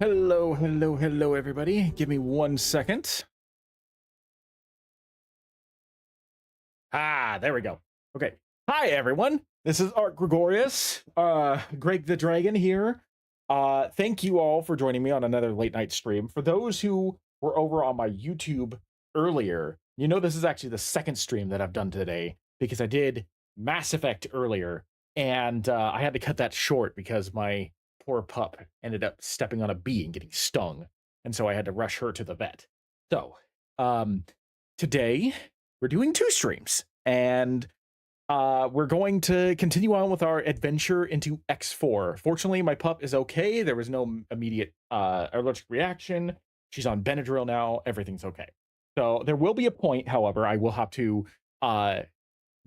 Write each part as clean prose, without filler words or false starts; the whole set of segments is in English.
Hello, hello, hello, everybody. Give me 1 second. There we go. Okay. Hi, everyone. This is Art Gregorius, Greg the Dragon here. Thank you all for joining me on another late night stream. For those who were over on my YouTube earlier, you know this is actually the second stream that I've done today because I did Mass Effect earlier, and I had to cut that short because my poor pup ended up stepping on a bee and getting stung, and so I had to rush her to the vet. So, today we're doing 2 streams, and we're going to continue on with our adventure into X4. Fortunately, my pup is okay. There was no immediate allergic reaction. She's on Benadryl now. Everything's okay. So there will be a point, however, I will have to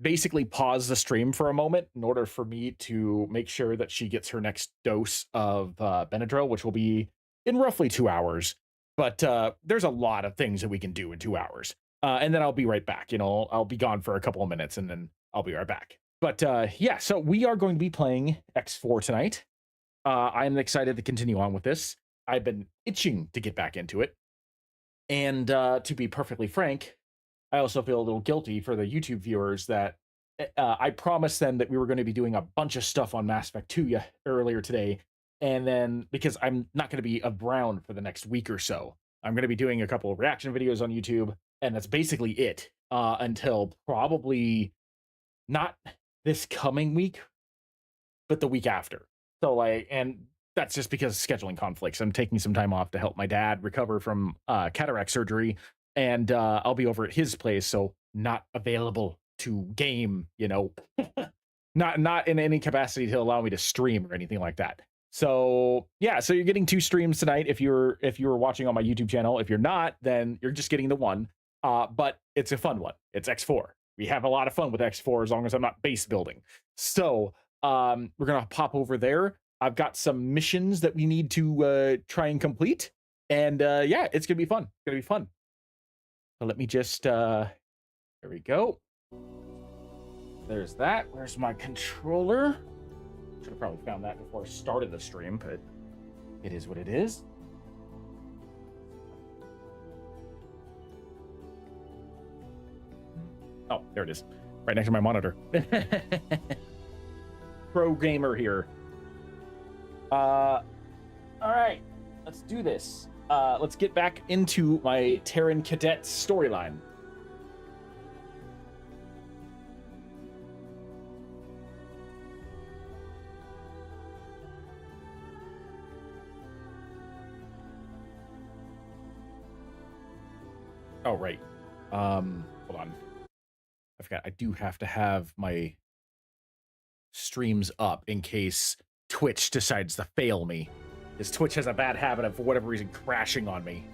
basically pause the stream for a moment in order for me to make sure that she gets her next dose of Benadryl, which will be in roughly 2 hours. But there's a lot of things that we can do in 2 hours. And then I'll be right back. You know, I'll be gone for a couple of minutes and then I'll be right back. But yeah, so we are going to be playing X4 tonight. I'm excited to continue on with this. I've been itching to get back into it. And to be perfectly frank, I also feel a little guilty for the YouTube viewers that I promised them that we were going to be doing a bunch of stuff on Mass Effect 2 earlier today. And then because I'm not going to be around for the next week or so, I'm going to be doing a couple of reaction videos on YouTube. And that's basically it until probably not this coming week, but the week after. So and that's just because of scheduling conflicts. I'm taking some time off to help my dad recover from cataract surgery, and I'll be over at his place, so not available to game, you know, not in any capacity to allow me to stream or anything like that. So yeah, so you're getting 2 streams tonight if you're watching on my YouTube channel. If you're not, then you're just getting the one. But it's a fun one. It's X4. We have a lot of fun with X4 as long as I'm not base building. So we're gonna pop over there. I've got some missions that we need to try and complete, and yeah, it's gonna be fun. It's gonna be fun. So let me just there we go. There's that. Where's my controller? Should have probably found that before I started the stream, but it is what it is. Oh, there it is. Right next to my monitor. Pro gamer here. All right. Let's do this. Let's get back into my Terran Cadet storyline. Oh, right. Hold on. I forgot, I do have to have my streams up in case Twitch decides to fail me. Because Twitch has a bad habit of, for whatever reason, crashing on me.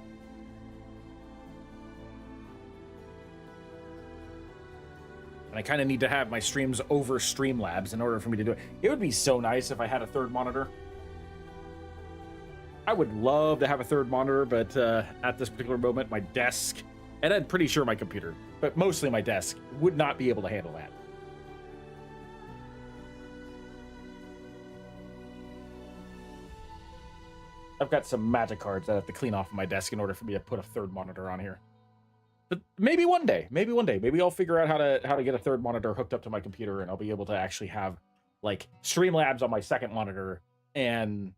And I kind of need to have my streams over Streamlabs in order for me to do it. It would be so nice if I had a third monitor. I would love to have a third monitor, but at this particular moment, my desk, and I'm pretty sure my computer, but mostly my desk, would not be able to handle that. I've got some magic cards that I have to clean off of my desk in order for me to put a third monitor on here. But maybe one day, maybe I'll figure out how to get a third monitor hooked up to my computer, and I'll be able to actually have like Streamlabs on my second monitor, and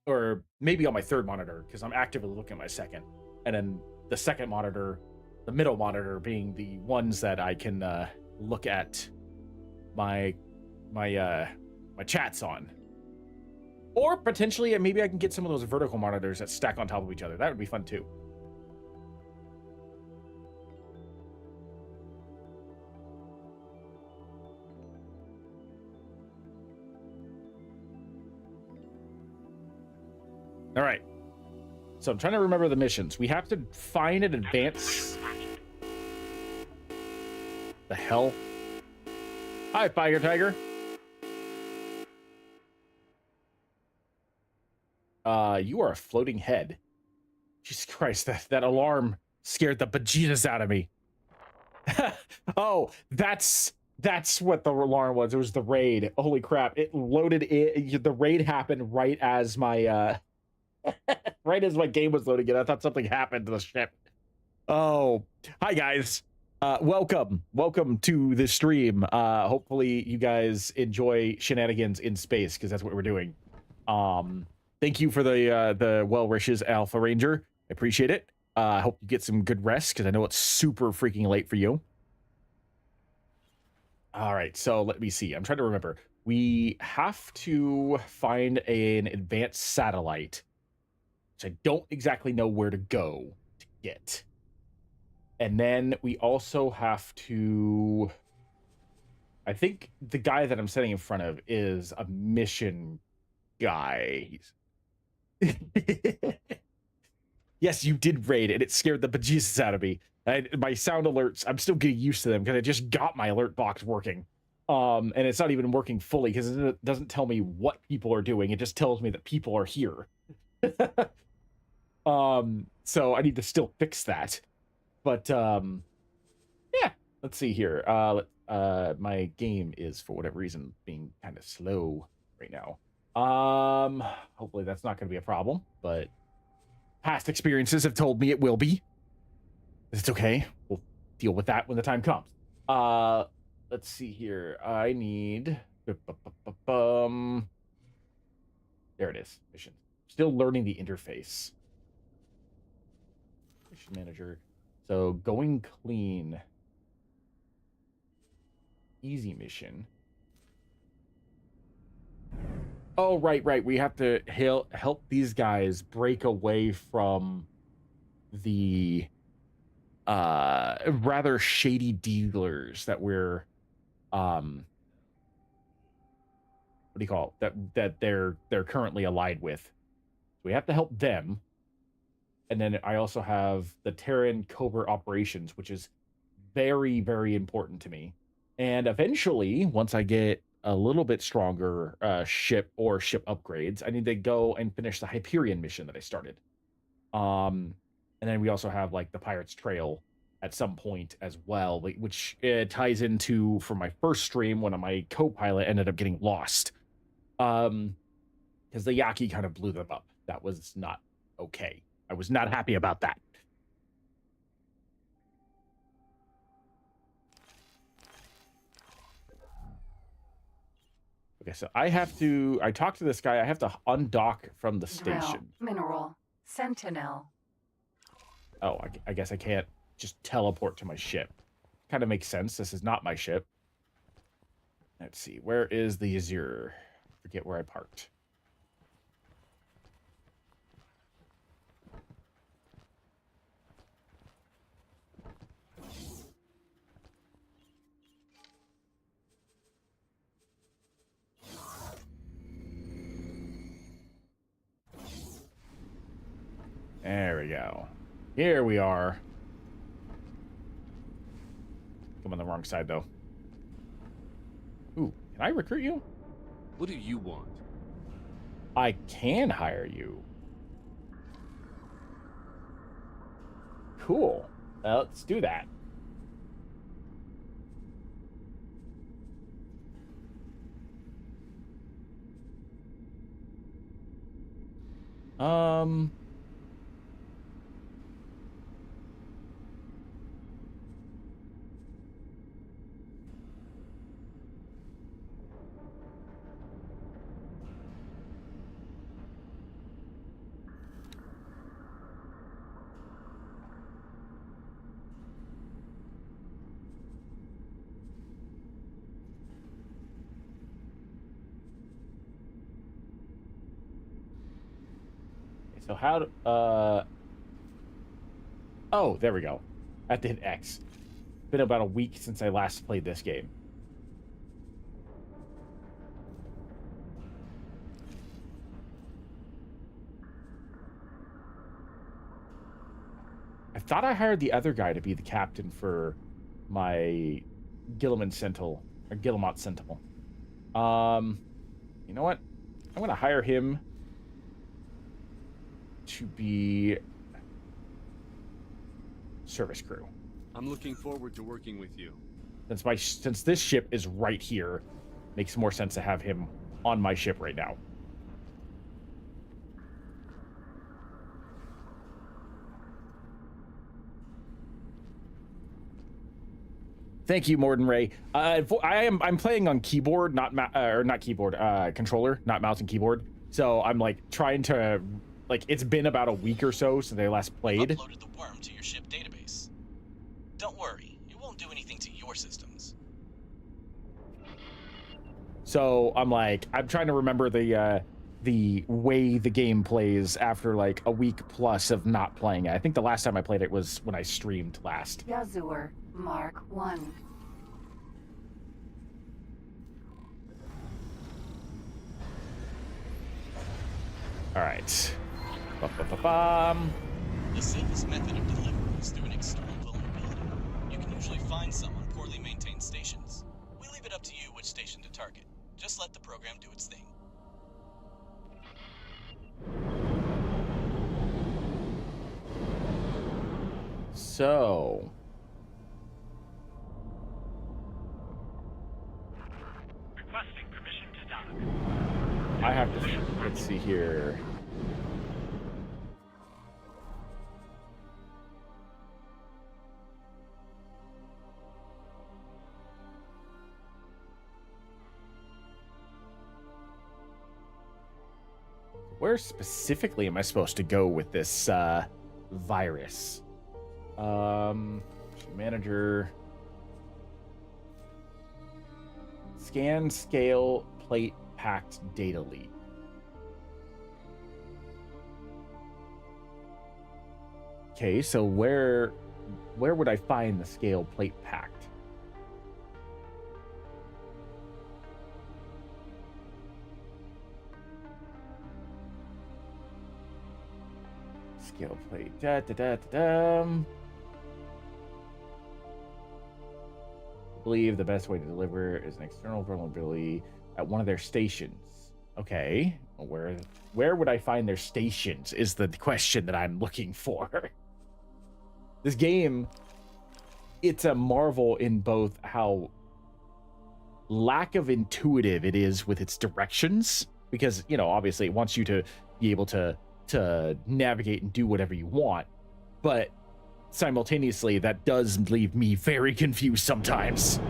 or maybe on my third monitor, because I'm actively looking at my second, and then the second monitor, the middle monitor, being the ones that I can look at my chats on. Or potentially, maybe I can get some of those vertical monitors that stack on top of each other. That would be fun too. All right. So I'm trying to remember the missions. We have to find and advance. The hell? Hi, Tiger. You are a floating head. Jesus Christ, that alarm scared the bejesus out of me. Oh, that's what the alarm was. It was the raid. Holy crap. It loaded it. The raid happened right as my Right as my game was loading in, I thought something happened to the ship. Oh, hi guys. Welcome to the stream. Hopefully you guys enjoy shenanigans in space, because that's what we're doing. Thank you for the well wishes, Alpha Ranger. I appreciate it. I hope you get some good rest, because I know it's super freaking late for you. All right, so let me see. I'm trying to remember. We have to find an advanced satellite, which I don't exactly know where to go to get. And then we also have to... I think the guy that I'm sitting in front of is a mission guy. Yes, you did raid, and it scared the bejesus out of me. My sound alerts, I'm still getting used to them, because I just got my alert box working. And it's not even working fully, because it doesn't tell me what people are doing. It just tells me that people are here. So I need to still fix that. But, yeah, let's see here. My game is, for whatever reason, being kind of slow right now. Hopefully that's not going to be a problem, but past experiences have told me it will be. It's okay. We'll deal with that when the time comes. Let's see here. I need... There it is. Mission. Still learning the interface. Mission manager. So going clean. Easy mission. Oh, right. We have to help these guys break away from the rather shady dealers that we're what do you call it? That they're currently allied with. We have to help them. And then I also have the Terran covert operations, which is very, very important to me. And eventually, once I get a little bit stronger ship upgrades, I need to go and finish the Hyperion mission that I started. And then we also have like the Pirate's Trail at some point as well, which ties into, for my first stream, when my co-pilot ended up getting lost. Because the Yaki kind of blew them up. That was not okay. I was not happy about that. Okay, so I talked to this guy. I have to undock from the station. Mineral. Sentinel. Oh, I guess I can't just teleport to my ship. Kind of makes sense. This is not my ship. Let's see. Where is the Azure? Forget where I parked. There we go. Here we are. I'm on the wrong side, though. Ooh, can I recruit you? What do you want? I can hire you. Cool. Let's do that. So how do, oh, there we go. I have to hit X. It's been about a week since I last played this game. I thought I hired the other guy to be the captain for my Guillemot Sentinel. You know what? I'm going to hire him to be service crew. I'm looking forward to working with you. Since this ship is right here, makes more sense to have him on my ship right now. Thank you, Morden Ray. I'm playing on keyboard, not controller, not mouse and keyboard. So I'm like trying to, like, it's been about a week or so since I last played. Uploaded the worm to your ship database. Don't worry, it won't do anything to your systems. So I'm trying to remember the way the game plays after like a week plus of not playing it. I think the last time I played it was when I streamed last. Yazur, Mark 1. All right. Ba-ba-ba-bam. The safest method of delivery is through an external vulnerability. You can usually find some on poorly maintained stations. We leave it up to you which station to target. Just let the program do its thing. So Requesting permission to dock. I have to, let's see here. Where specifically am I supposed to go with this virus? Manager. Scan, scale, plate, packed data leak. Okay, so where would I find the scale plate packed? Scale plate. Da da da da da. I believe the best way to deliver is an external vulnerability at one of their stations. Okay, where would I find their stations is the question that I'm looking for. This game, it's a marvel in both how lack of intuitive it is with its directions, because, you know, obviously it wants you to be able to navigate and do whatever you want, but simultaneously that does leave me very confused sometimes.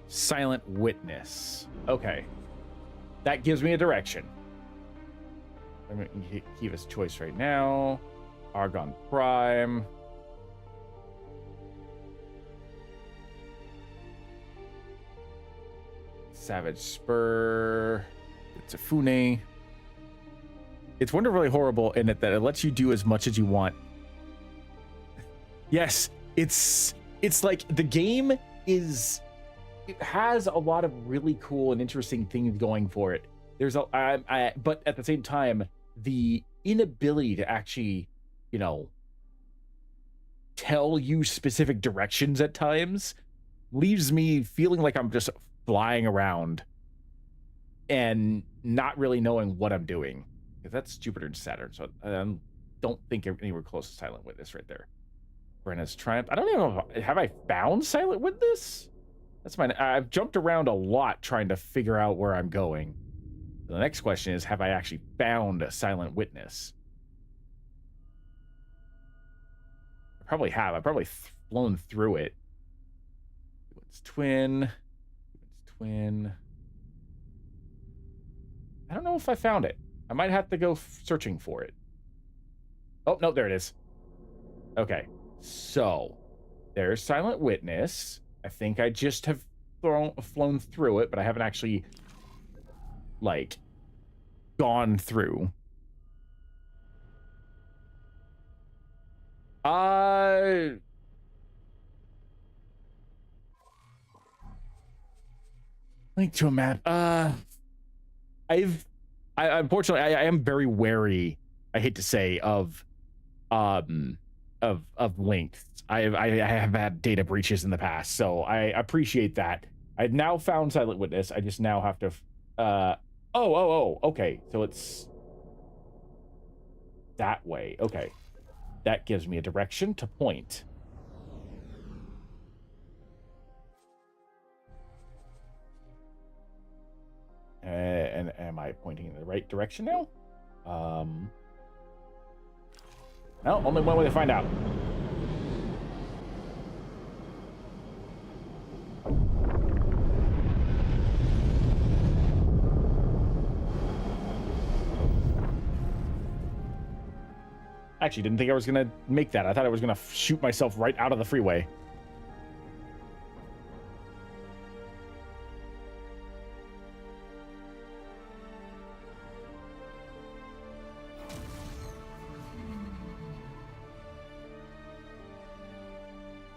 Silent witness. Okay. That gives me a direction. I'm going to give us choice right now. Argon Prime. Savage Spur. It's a Fune. It's wonderfully horrible in it that it lets you do as much as you want. Yes, it's like the game is... It has a lot of really cool and interesting things going for it. There's but at the same time, the inability to actually, you know, tell you specific directions at times leaves me feeling like I'm just flying around and not really knowing what I'm doing. Because that's Jupiter and Saturn, so I don't think anywhere close to Silent Witness right there. Brenna's Triumph. I don't even know, have I found Silent Witness? That's fine. I've jumped around a lot trying to figure out where I'm going. The next question is, have I actually found a Silent Witness? I probably have. I've probably flown through it. It's twin. It's twin. I don't know if I found it. I might have to go searching for it. Oh, no, there it is. Okay. So, there's Silent Witness. I think I just have flown through it, but I haven't actually, like, gone through. Link to a map. Unfortunately, I am very wary, I hate to say, of of length. I have had data breaches in the past, so I appreciate that. I've now found Silent Witness. I just now have to okay, so it's that way. Okay, that gives me a direction to point. And am I pointing in the right direction now? No, only one way to find out. Actually, didn't think I was gonna make that. I thought I was gonna shoot myself right out of the freeway.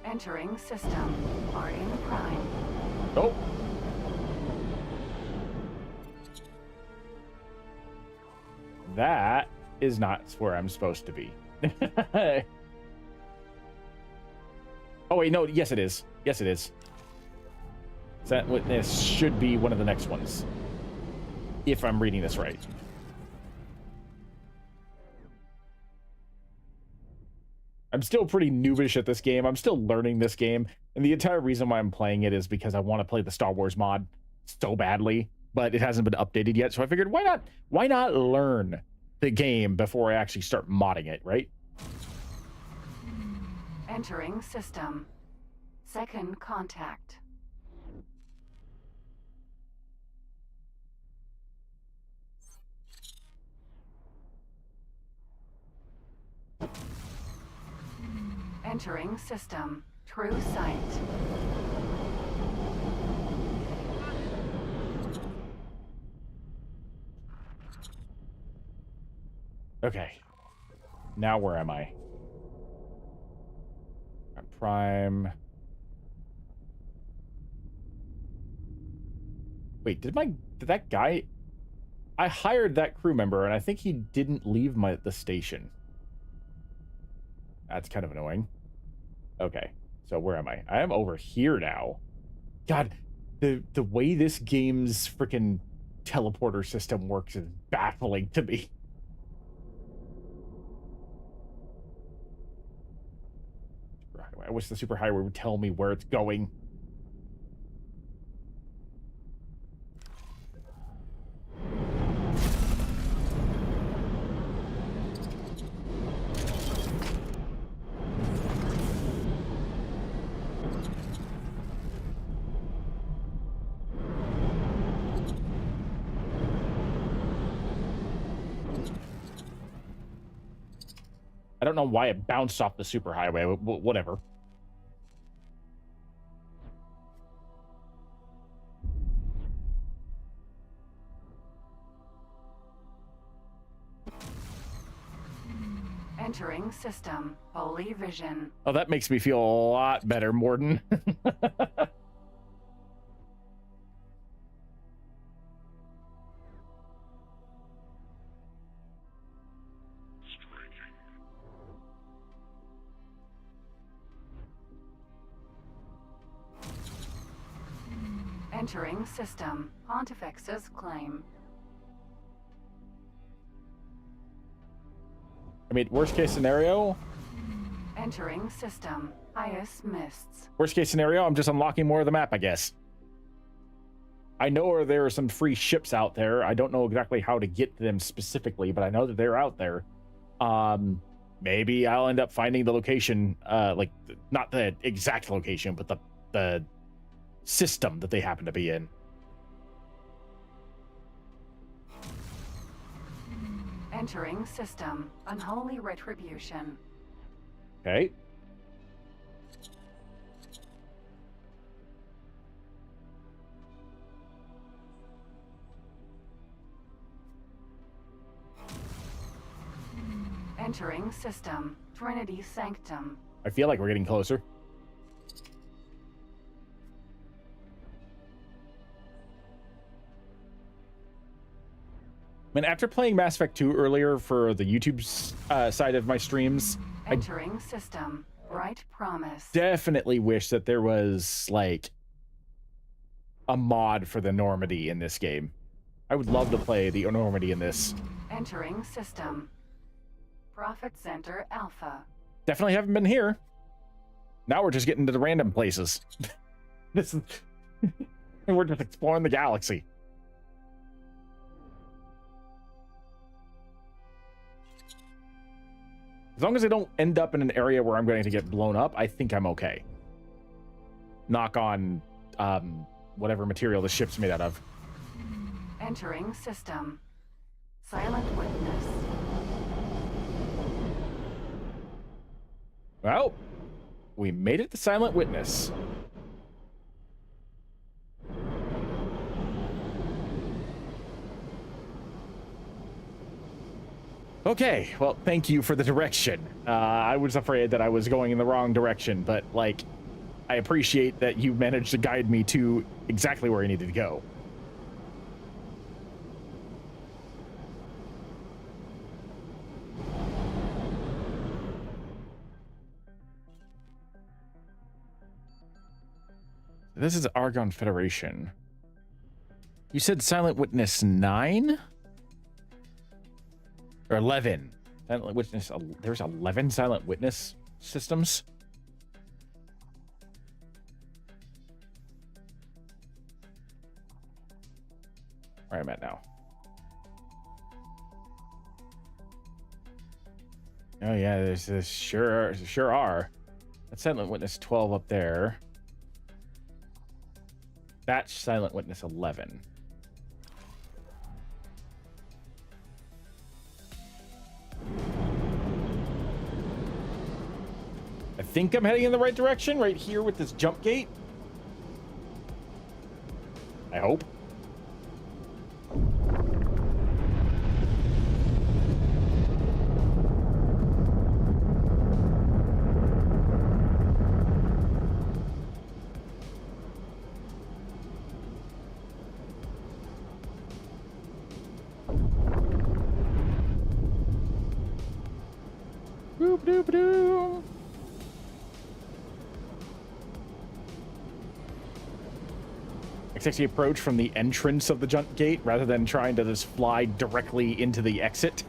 Entering system. Are in prime. Oh. That is not where I'm supposed to be. Oh, wait, no. Yes, it is. Yes, it is. Silent Witness should be one of the next ones, if I'm reading this right. I'm still pretty noobish at this game. I'm still learning this game, and the entire reason why I'm playing it is because I want to play the Star Wars mod so badly, but it hasn't been updated yet. So I figured, why not learn the game before I actually start modding it, right? Entering system. Second contact. Entering system. True sight. Okay. Now where am I? At Prime. Wait, did that guy... I hired that crew member, and I think he didn't leave the station. That's kind of annoying. Okay, so where am I? I am over here now. God, the way this game's freaking teleporter system works is baffling to me. I wish the superhighway would tell me where it's going. I don't know why it bounced off the superhighway. Whatever. Entering system. Holy vision. Oh, that makes me feel a lot better, Morden. Entering system. Pontifex's claim. I mean, worst case scenario. Entering system. Highest mists. Worst case scenario, I'm just unlocking more of the map, I guess. I know there are some free ships out there. I don't know exactly how to get to them specifically, but I know that they're out there. Maybe I'll end up finding the location, like not the exact location, but the system that they happen to be in. Entering system. Unholy retribution. Okay. Entering system. Trinity Sanctum. I feel like we're getting closer. I mean, after playing Mass Effect 2 earlier for the YouTube side of my streams, Entering system. Bright promise. Definitely wish that there was, like, a mod for the Normandy in this game. I would love to play the Normandy in this. Entering system. Profit Center Alpha. Definitely haven't been here. Now we're just getting to the random places. This is... and we're just exploring the galaxy. As long as I don't end up in an area where I'm going to get blown up, I think I'm okay. Knock on whatever material the ship's made out of. Entering system. Silent witness. Well, we made it to Silent Witness. Okay, well, thank you for the direction. I was afraid that I was going in the wrong direction, but, like, I appreciate that you managed to guide me to exactly where I needed to go. This is Argon Federation. You said Silent Witness 9? Or 11. Silent Witness, there's 11 Silent Witness systems? Where I'm at now. Oh yeah, there's this sure are. That's Silent Witness 12 up there. That's Silent Witness 11. I think I'm heading in the right direction right here with this jump gate. I hope. Boop doop doo. Expect the approach from the entrance of the jump gate rather than trying to just fly directly into the exit.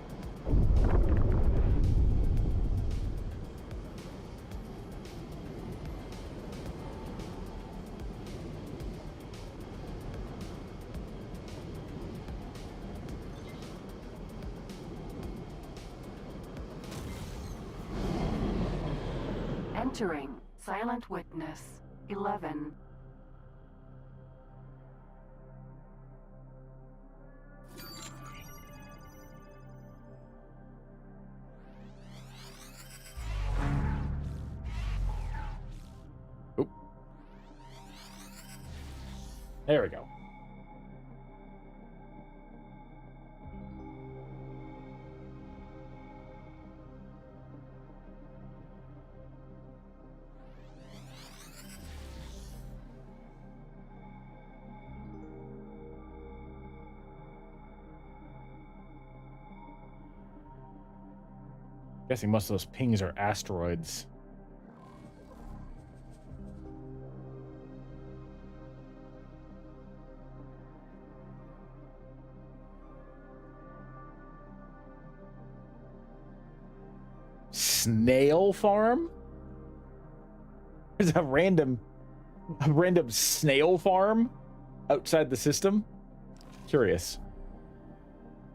Entering Silent Witness 11. Oop. There we go. Guessing most of those pings are asteroids. Snail farm? There's a random snail farm outside the system. Curious.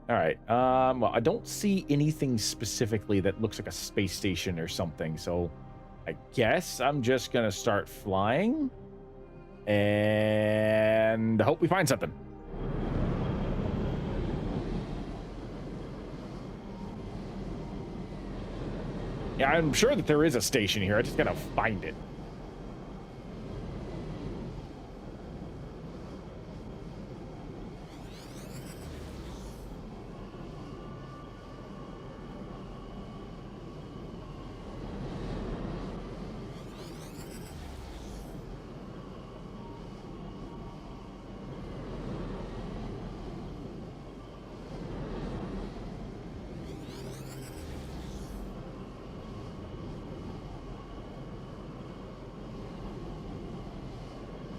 All right. Well, I don't see anything specifically that looks like a space station or something, so I guess I'm just gonna start flying and hope we find something. Yeah, I'm sure that there is a station here. I just gotta find it.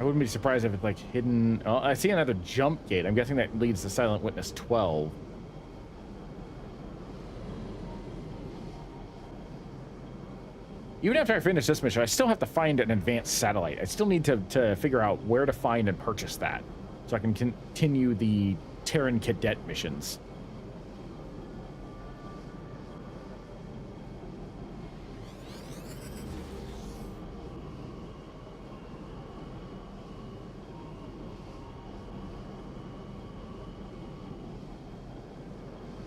I wouldn't be surprised if it's like hidden. Oh, I see another jump gate. I'm guessing that leads to Silent Witness 12. Even after I finish this mission, I still have to find an advanced satellite. I still need to figure out where to find and purchase that so I can continue the Terran Cadet missions.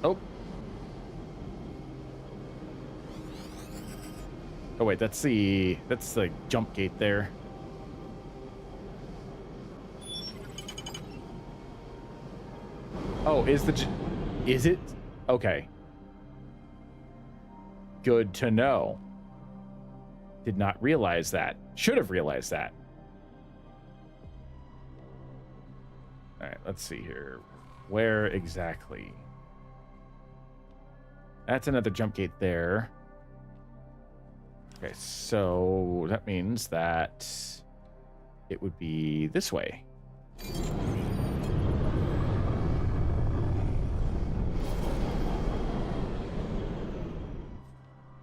Oh. Oh wait, that's the jump gate there. Oh, is it? Okay. Good to know. Did not realize that. Should have realized that. All right, let's see here. Where exactly? That's another jump gate there. Okay, so that means that it would be this way.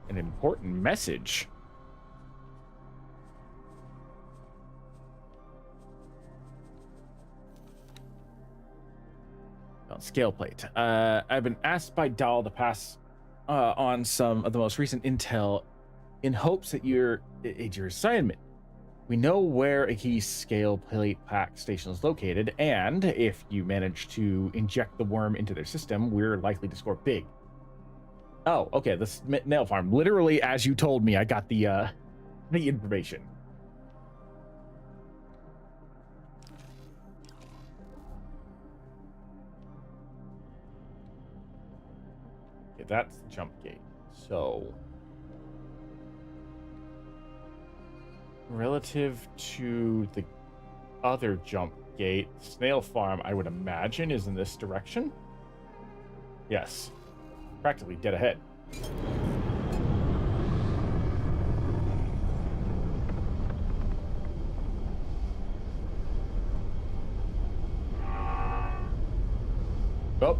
An important message. Oh, scale plate. I've been asked by Dahl to pass on some of the most recent intel in hopes that your assignment. We know where a key scale plate pack station is located, and if you manage to inject the worm into their system, we're likely to score big. Oh, okay, this nail farm. Literally, as you told me, I got the information. Okay, that's the jump gate. So, relative to the other jump gate, snail farm, I would imagine, is in this direction. Yes. Practically dead ahead. Oh.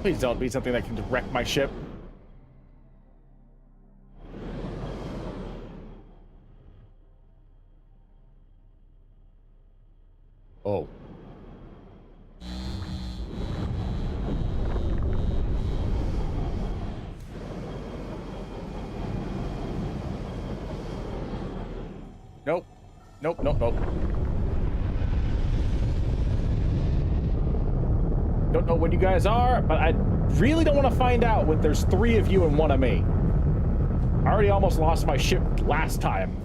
Please don't be something that can wreck my ship. Oh. Nope. Nope, nope, nope. Don't know what you guys are, but I really don't want to find out when there's 3 of you and 1 of me. I already almost lost my ship last time.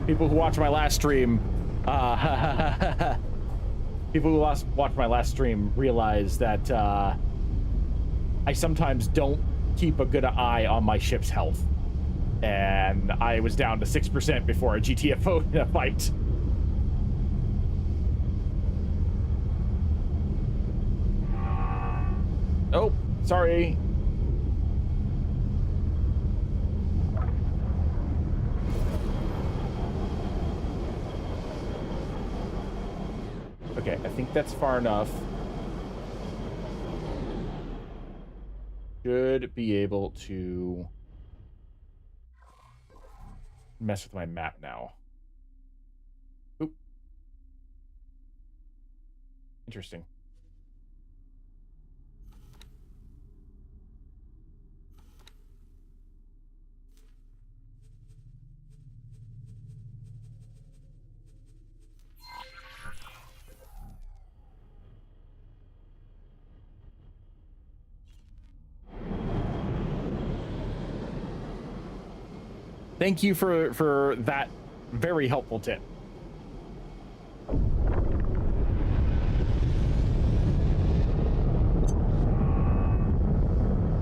People who watch my last stream, people who watch my last stream realize that I sometimes don't keep a good eye on my ship's health. And I was down to 6% before a GTFO in a fight. Oh, sorry. Okay, I think that's far enough. Should be able to mess with my map now. Oop. Interesting. Thank you for that very helpful tip.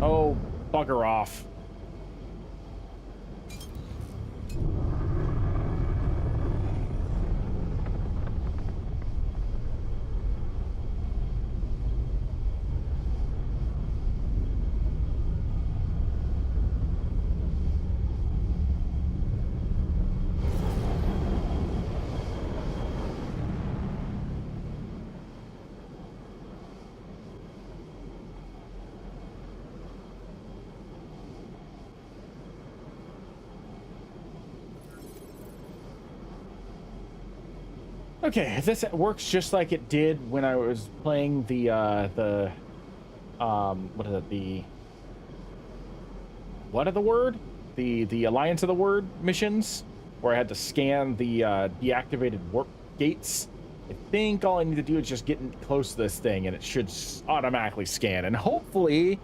Oh, bugger off. Okay, this works just like it did when I was playing what is it, what are the word? The Alliance of the Word missions, where I had to scan the deactivated warp gates. I think all I need to do is just get close to this thing, and it should automatically scan, and hopefully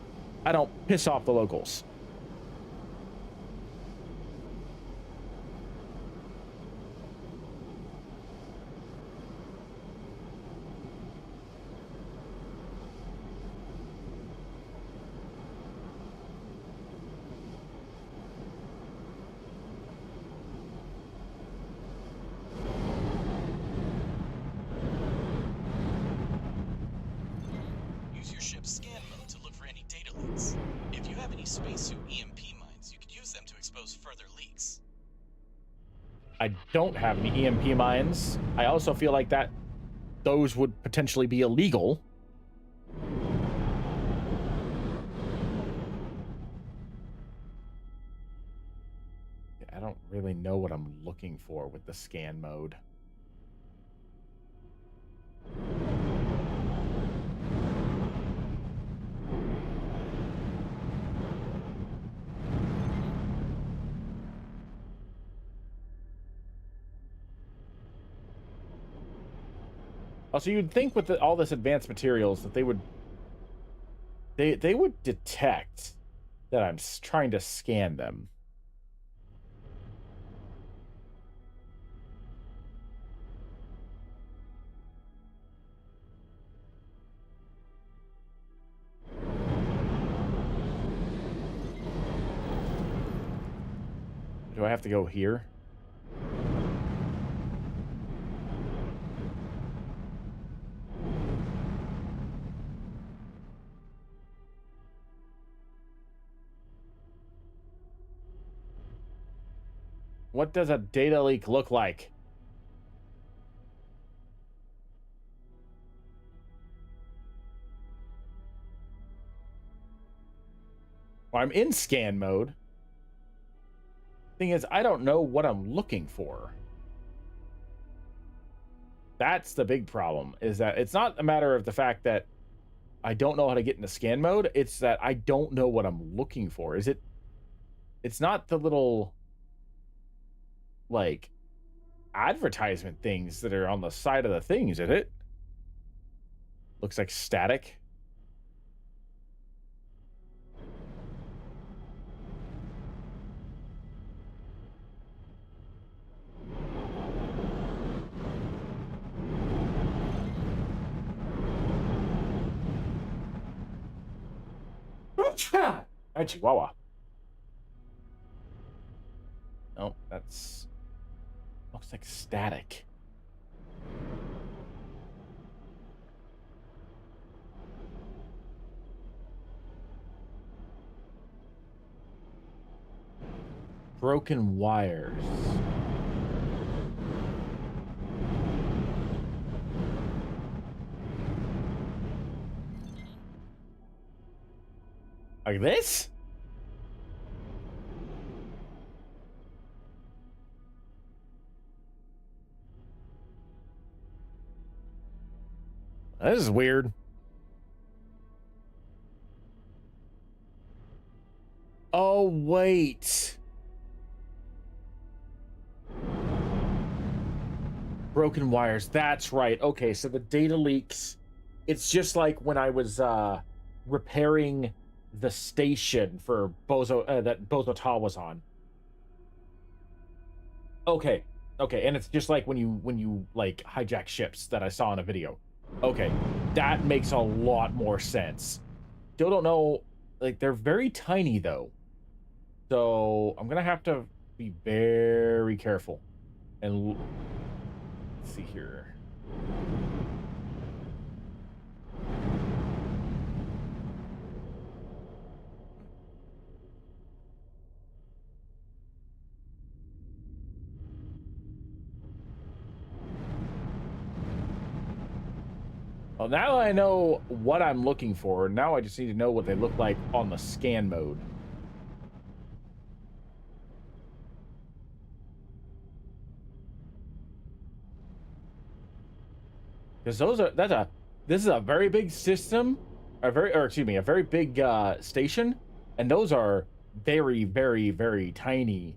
I don't piss off the locals. Use your ship's scan mode to look for any data leaks. If you have any spacesuit EMP mines, you could use them to expose further leaks. I don't have any EMP mines. I also feel like that those would potentially be illegal. I don't really know what I'm looking for with the scan mode. Also, you'd think with all this advanced materials that they would detect that I'm trying to scan them. Do I have to go here? What does a data leak look like? Well, I'm in scan mode. Thing is, I don't know what I'm looking for. That's the big problem, is that it's not a matter of the fact that I don't know how to get into scan mode. It's that I don't know what I'm looking for. It's not the little, like, advertisement things that are on the side of the things, is it? Looks like static. Hi, Chihuahua. No, that's... looks like static. Broken wires. Like this? This is weird. Oh, wait. Broken wires. That's right. Okay, so the data leaks. It's just like when I was repairing the station for Bozo that Bozo Ta was on. Okay. Okay, and it's just like when you like hijack ships that I saw in a video. Okay. That makes a lot more sense. Still don't know, like, they're very tiny though. So I'm gonna have to be very careful. And let's see here. Well, now I know what I'm looking for. Now I just need to know what they look like on the scan mode. Because this is a very big system, a very big station, and those are very, very, very tiny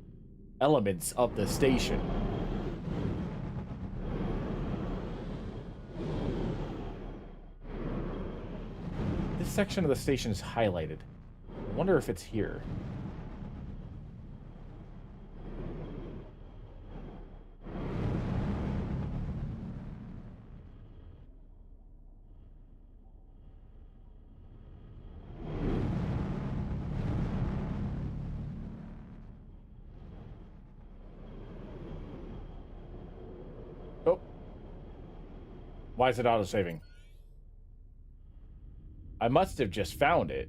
elements of the station. This section of the station is highlighted. I wonder if it's here. Oh. Why is it auto-saving? I must have just found it.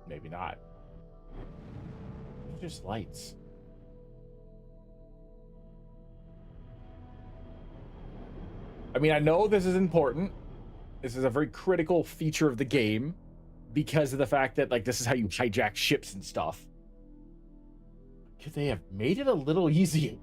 Maybe not. It's just lights. I mean, I know this is important. This is a very critical feature of the game because of the fact that, like, this is how you hijack ships and stuff. Could they have made it a little easier?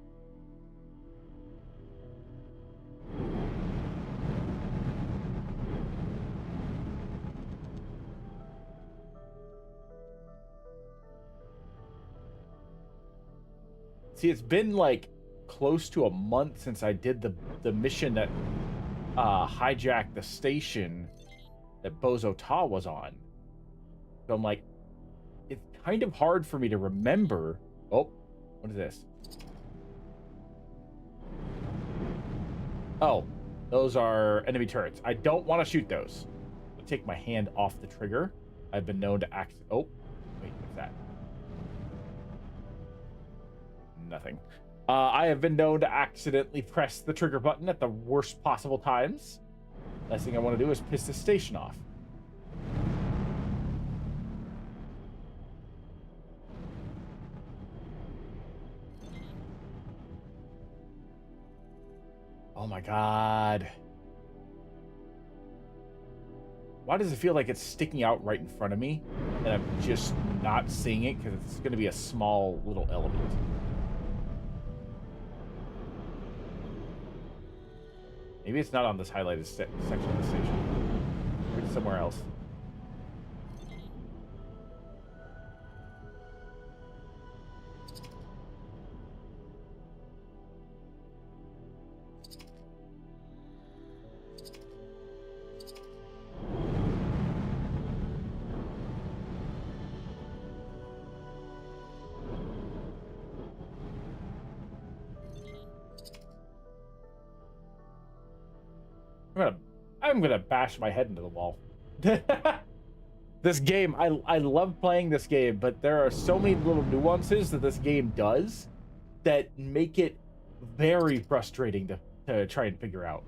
See, it's been like close to a month since I did the mission that hijacked the station that Bozo Ta was on. So I'm like, it's kind of hard for me to remember. Oh, what is this? Oh, those are enemy turrets. I don't want to shoot those. I'll take my hand off the trigger. I've been known to oh, wait, what's that? Nothing. I have been known to accidentally press the trigger button at the worst possible times. Last thing I want to do is piss this station off. Oh my god. Why does it feel like it's sticking out right in front of me and I'm just not seeing it because it's going to be a small little element? Maybe it's not on this highlighted section of the station. Maybe it's somewhere else. I'm gonna bash my head into the wall. This game, I love playing this game, but there are so many little nuances that this game does that make it very frustrating to try and figure out.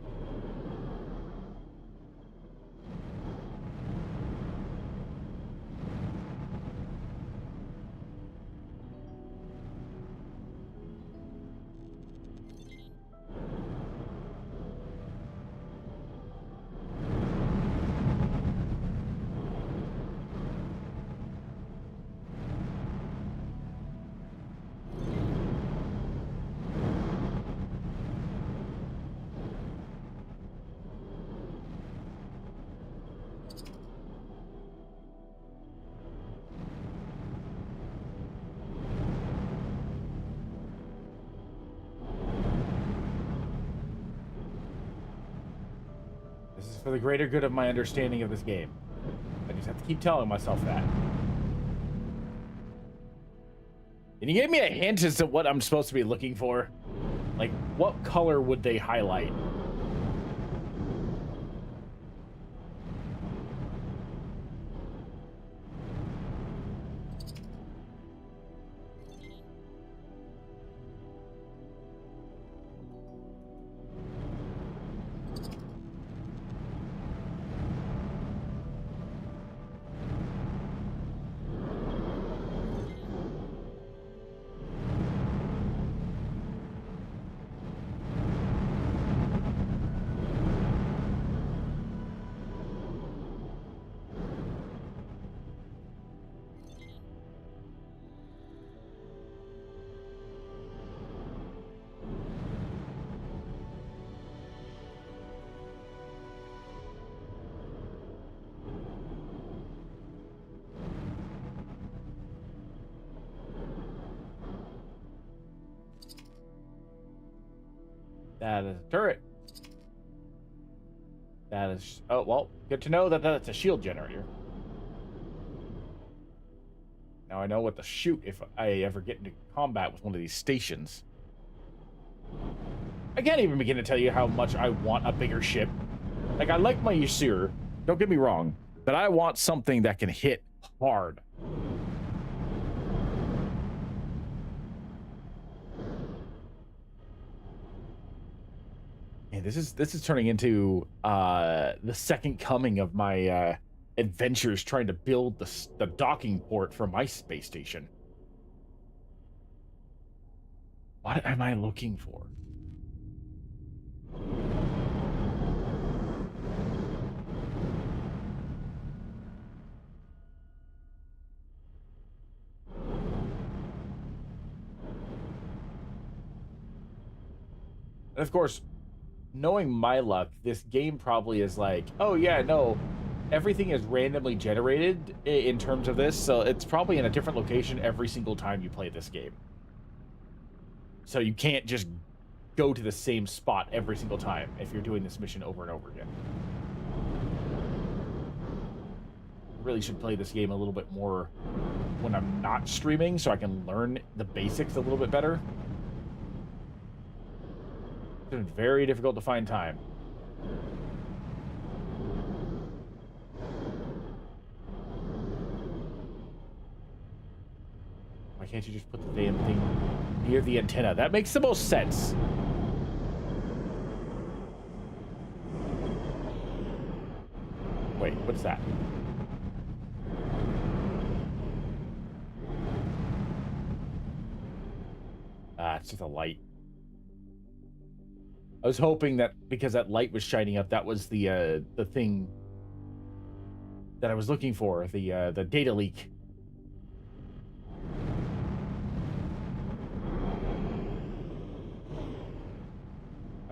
For the greater good of my understanding of this game. I just have to keep telling myself that. Can you give me a hint as to what I'm supposed to be looking for? Like, what color would they highlight? That is a turret. That is... Oh, well, good to know that that's a shield generator. Now I know what to shoot if I ever get into combat with one of these stations. I can't even begin to tell you how much I want a bigger ship. Like, I like my Yasir, don't get me wrong, but I want something that can hit hard. Man, this is turning into the second coming of my adventures trying to build the docking port for my space station. What am I looking for? And of course, knowing my luck, this game probably is like, oh yeah, no, everything is randomly generated in terms of this, so it's probably in a different location every single time you play this game. So you can't just go to the same spot every single time if you're doing this mission over and over again. I really should play this game a little bit more when I'm not streaming so I can learn the basics a little bit better. It's been very difficult to find time. Why can't you just put the damn thing near the antenna? That makes the most sense. Wait, what's that? Ah, it's just a light. I was hoping that because that light was shining up, that was the thing that I was looking for, the data leak.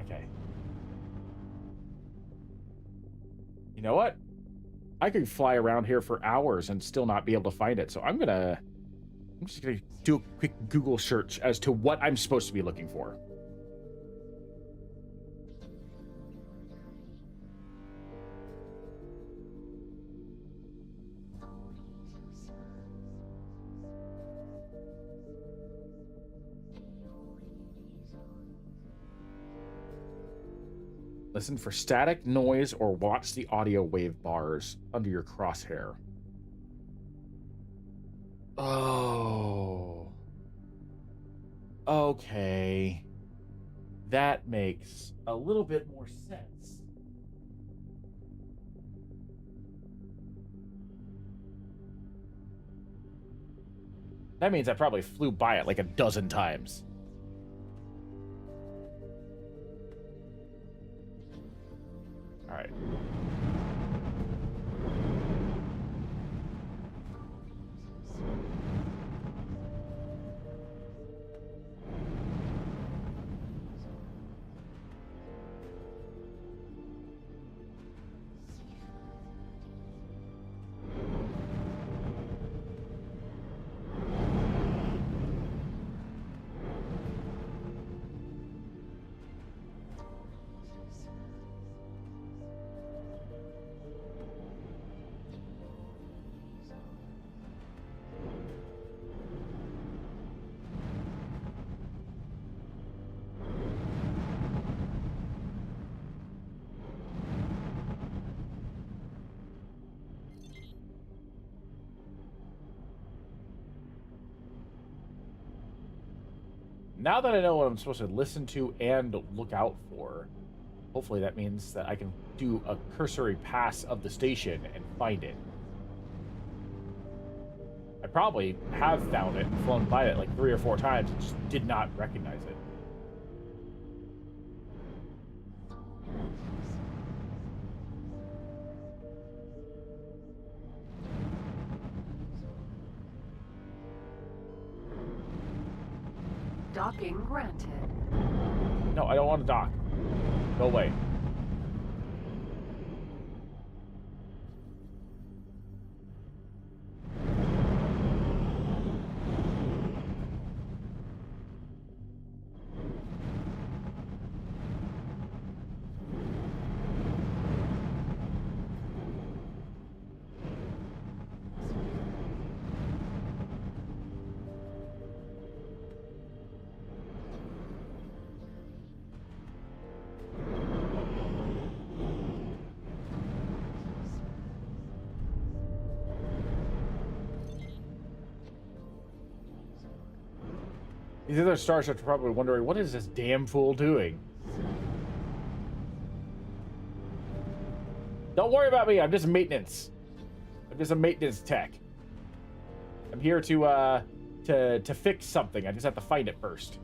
Okay. You know what? I could fly around here for hours and still not be able to find it, so I'm just gonna do a quick Google search as to what I'm supposed to be looking for. Listen for static, noise, or watch the audio wave bars under your crosshair. Oh. Okay. That makes a little bit more sense. That means I probably flew by it like a dozen times. All right. Now that I know what I'm supposed to listen to and look out for, hopefully that means that I can do a cursory pass of the station and find it. I probably have found it and flown by it like 3 or 4 times and just did not recognize it. Docking granted. No, I don't want to dock. Go away. These other starships are probably wondering, what is this damn fool doing? Don't worry about me. I'm just maintenance. I'm just a maintenance tech. I'm here to fix something. I just have to find it first.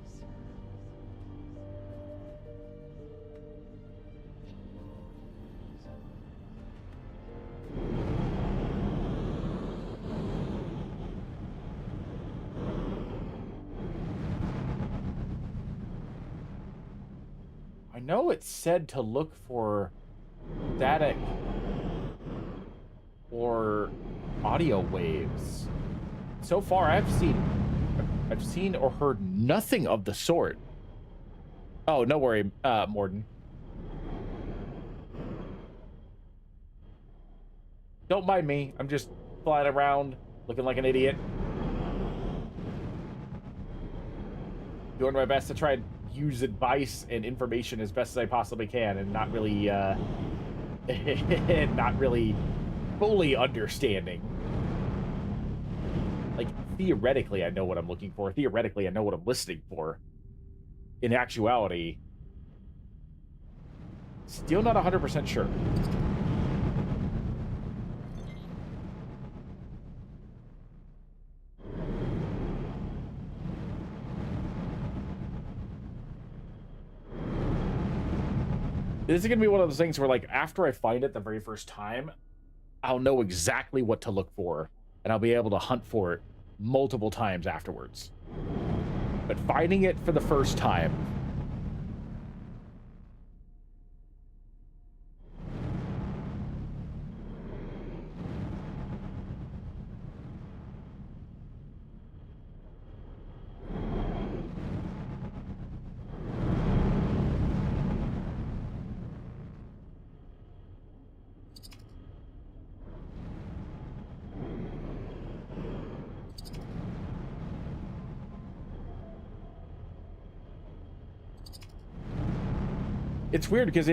I know it said to look for static or audio waves. So far, I've seen or heard nothing of the sort. Oh, no worry, Morden. Don't mind me. I'm just flying around, looking like an idiot. Doing my best to try and use advice and information as best as I possibly can, and not really, not really fully understanding. Like, theoretically, I know what I'm looking for. Theoretically, I know what I'm listening for. In actuality, still not 100% sure. This is going to be one of those things where, like, after I find it the very first time, I'll know exactly what to look for, and I'll be able to hunt for it multiple times afterwards. But finding it for the first time... It's weird because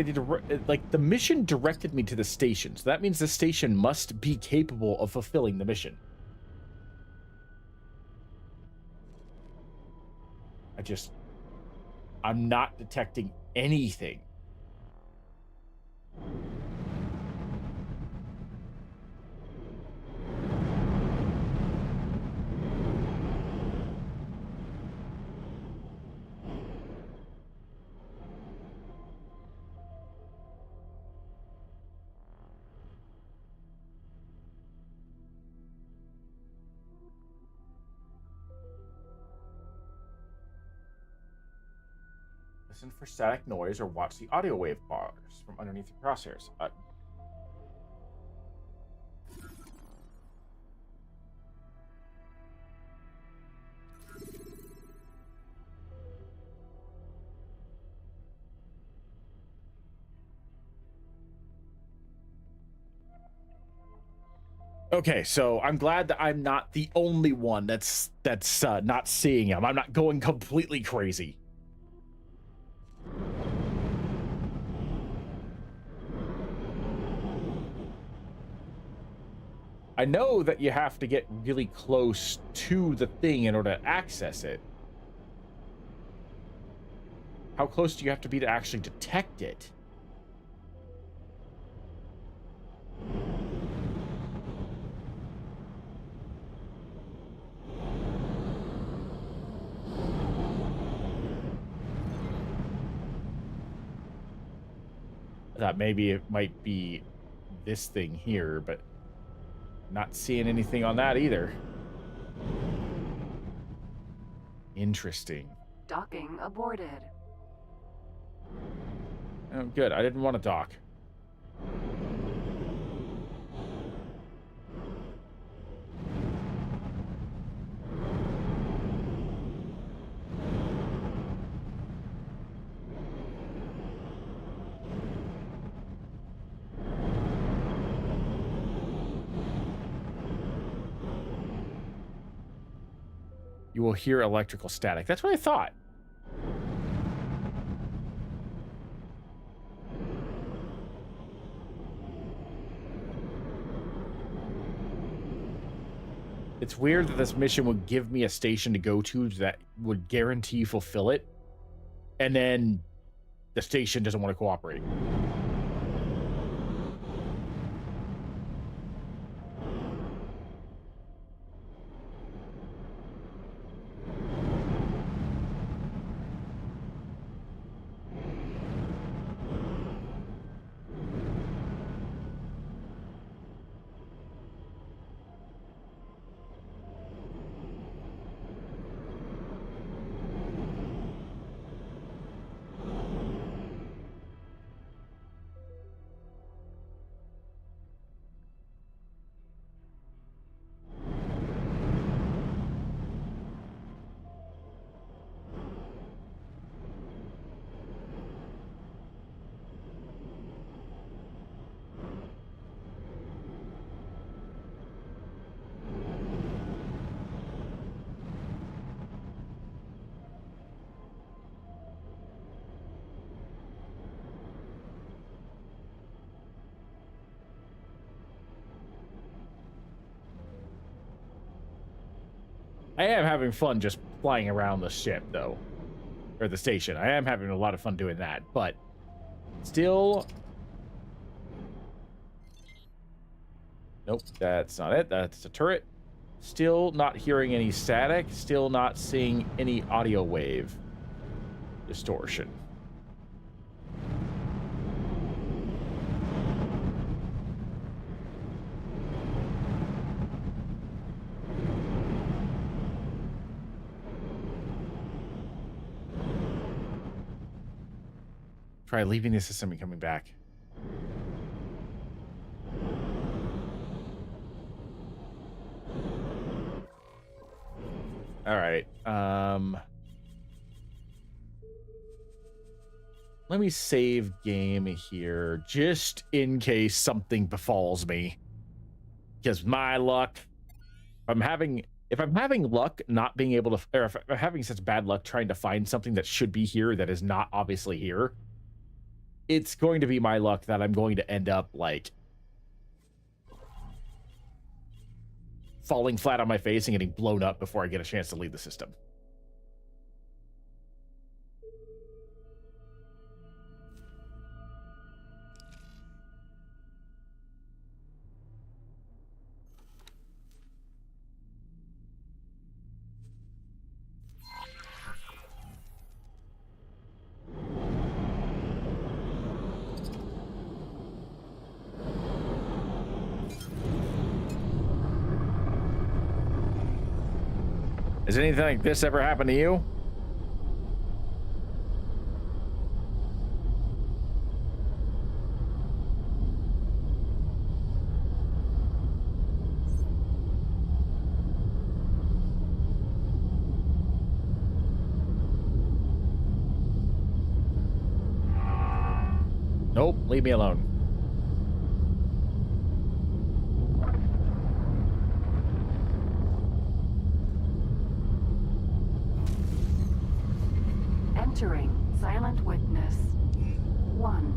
like the mission directed me to the station, so that means the station must be capable of fulfilling the mission. I'm not detecting anything. Listen for static noise or watch the audio wave bars from underneath the crosshairs. Okay, so I'm glad that I'm not the only one that's not seeing him. I'm not going completely crazy. I know that you have to get really close to the thing in order to access it. How close do you have to be to actually detect it? I thought maybe it might be this thing here, but not seeing anything on that either. Interesting. Docking aborted. Oh, good. I didn't want to dock. You will hear electrical static. That's what I thought. It's weird that this mission would give me a station to go to that would guarantee fulfill it, and then the station doesn't want to cooperate. I am having fun just flying around the ship, though. Or the station. I am having a lot of fun doing that, but still... Nope, that's not it. That's a turret. Still not hearing any static. Still not seeing any audio wave distortion. Try leaving the system and coming back. All right. Let me save game here just in case something befalls me. Because my luck, if I'm having luck not being able to, or if I'm having such bad luck trying to find something that should be here that is not obviously here, it's going to be my luck that I'm going to end up, like, falling flat on my face and getting blown up before I get a chance to leave the system. Has anything like this ever happened to you? Nope, leave me alone. Entering Silent Witness 1.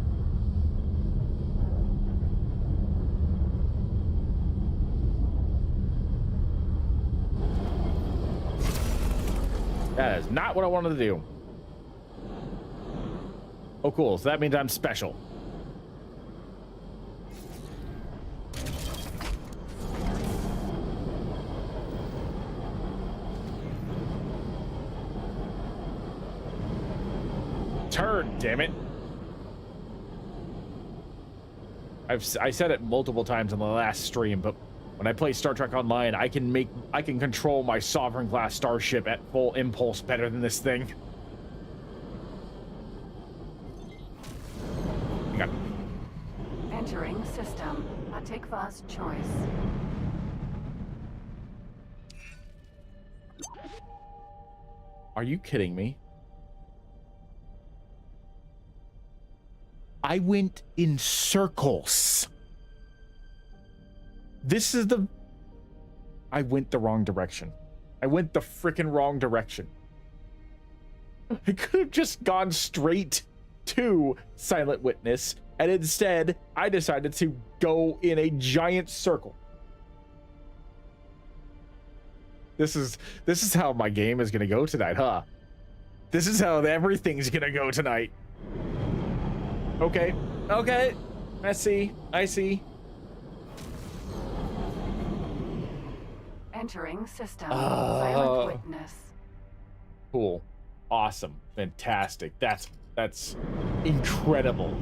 That is not what I wanted to do. Oh, cool. So that means I'm special. Turn, damn it. I said it multiple times in the last stream, but when I play Star Trek Online, I can control my Sovereign class starship at full impulse better than this thing. Hang on. Entering system. Atikva's choice. Are you kidding me? I went in circles. This is the... I went the wrong direction. I went the frickin' wrong direction. I could have just gone straight to Silent Witness, and instead, I decided to go in a giant circle. This is how my game is gonna go tonight, huh? This is how everything's gonna go tonight. Okay, okay. I see. Entering system. Silent witness. Cool. Awesome. Fantastic. That's incredible.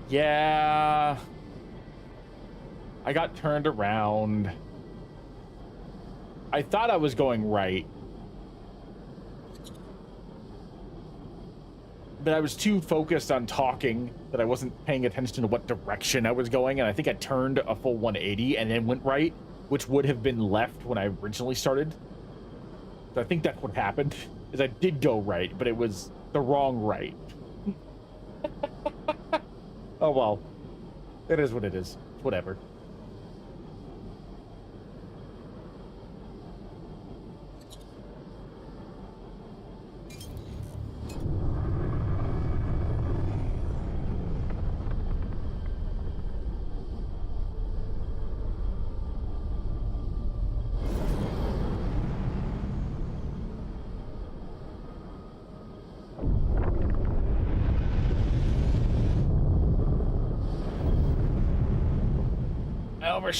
Yeah. I got turned around. I thought I was going right. But I was too focused on talking that I wasn't paying attention to what direction I was going, and I think I turned a full 180 and then went right, which would have been left when I originally started. So I think that's what happened, is I did go right, but it was the wrong right. Oh well, it is what it is. Whatever.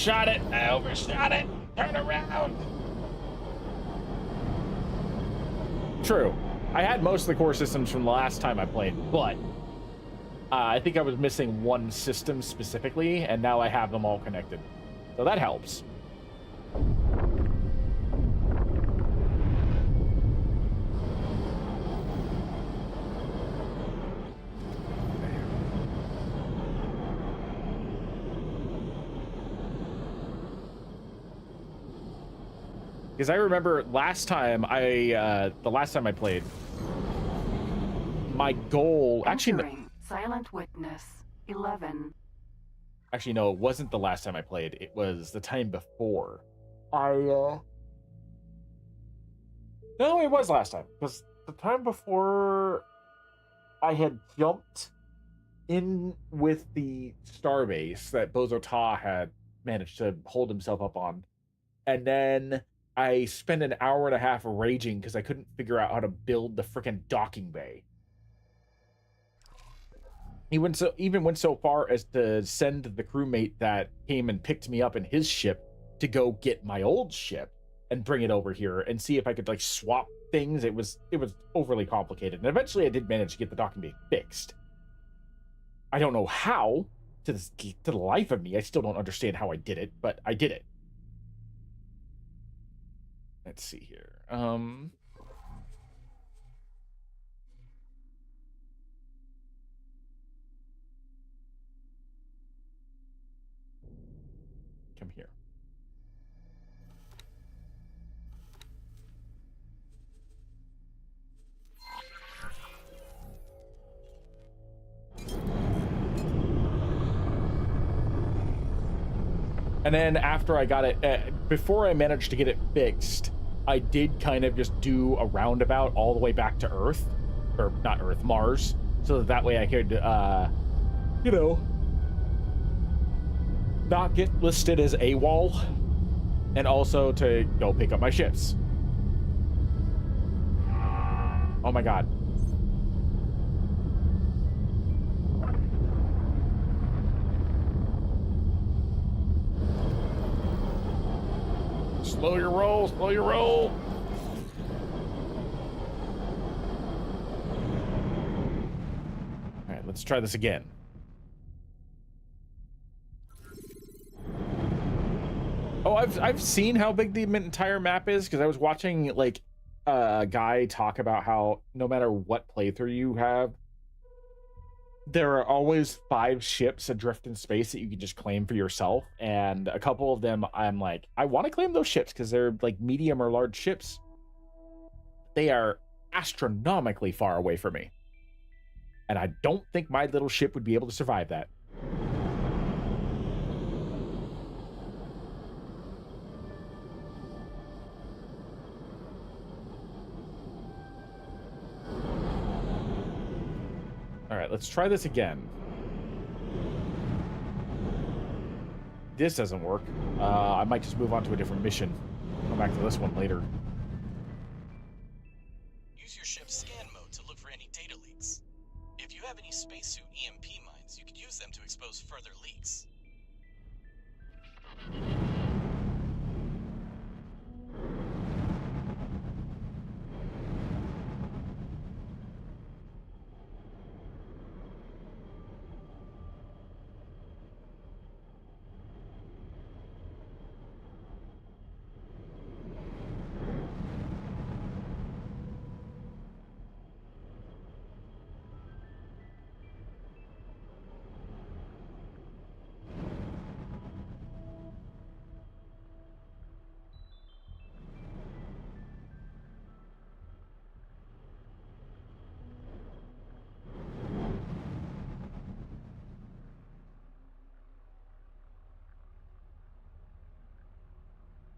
I overshot it. Turn around. True. I had most of the core systems from the last time I played, but I think I was missing one system specifically, and now I have them all connected. So that helps. Because I remember last time the last time I played, my goal Entering silent witness 11. Actually, no, it wasn't the last time I played. It was the time before. No, it was last time. Because the time before, I had jumped in with the starbase that Bozo Ta had managed to hold himself up on. And then I spent an hour and a half raging because I couldn't figure out how to build the frickin' docking bay. He even went so far as to send the crewmate that came and picked me up in his ship to go get my old ship and bring it over here and see if I could like swap things. It was overly complicated, and eventually I did manage to get the docking bay fixed. I don't know how, to the life of me. I still don't understand how I did it, but I did it. Let's see here. Come here. And then after I got it, before I managed to get it fixed, I did kind of just do a roundabout all the way back to Earth, or not Earth, Mars, so that way I could, you know, not get listed as AWOL, and also to go pick up my ships. Oh my god. Slow your roll, slow your roll. All right, let's try this again. Oh, I've seen how big the entire map is because I was watching like a guy talk about how no matter what playthrough you have, there are always 5 ships adrift in space that you can just claim for yourself, and a couple of them I'm like, I want to claim those ships because they're like medium or large ships. They are astronomically far away from me, and I don't think my little ship would be able to survive that. All right, let's try this again. This doesn't work. I might just move on to a different mission. Come back to this one later. Use your ship's scan mode to look for any data leaks. If you have any spacesuit EMP mines, you could use them to expose further leaks.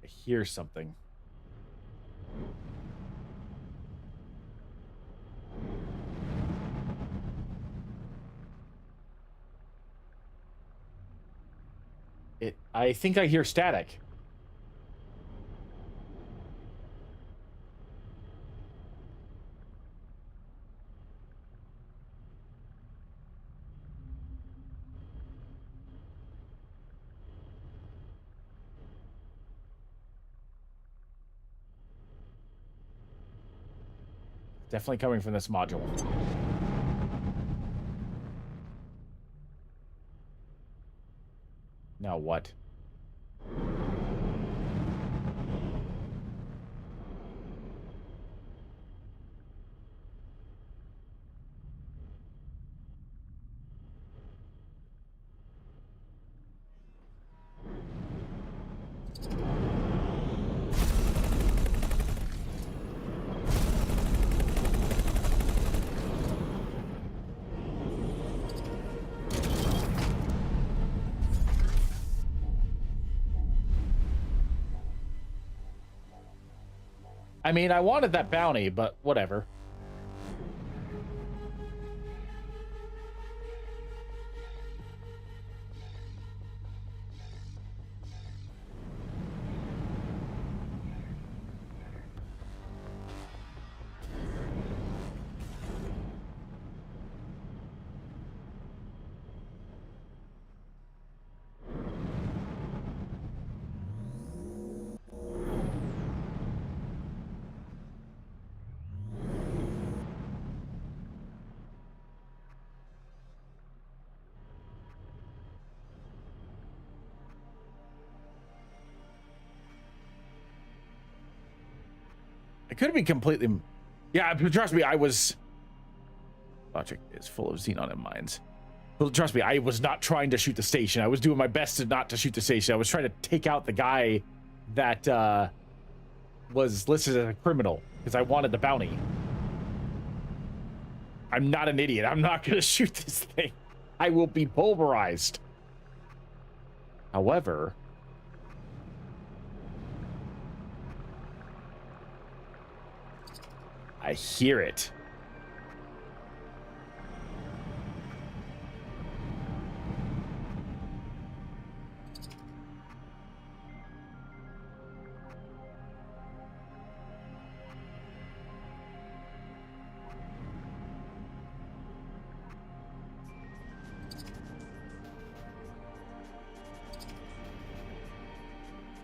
I hear something. I think I hear static. Definitely coming from this module. Now what? I mean, I wanted that bounty, but whatever. It could be completely... Yeah, trust me, I was... Logic is full of xenon in mines. Well, trust me, I was not trying to shoot the station. I was doing my best to not to shoot the station. I was trying to take out the guy that was listed as a criminal because I wanted the bounty. I'm not an idiot. I'm not going to shoot this thing. I will be pulverized. However... I hear it.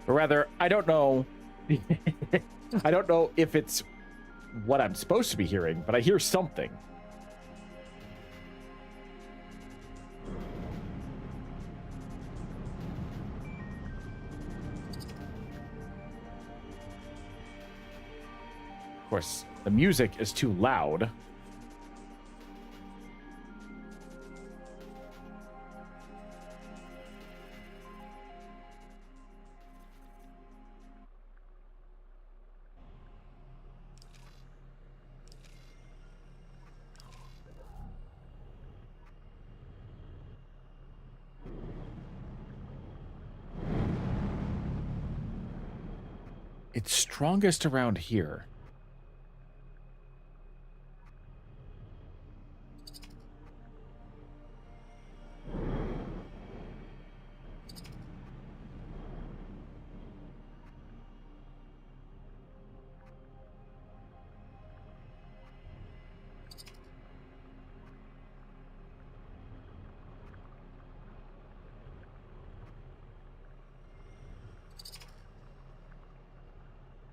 Or rather, I don't know. I don't know if it's what I'm supposed to be hearing, but I hear something. Of course, the music is too loud. It's strongest around here.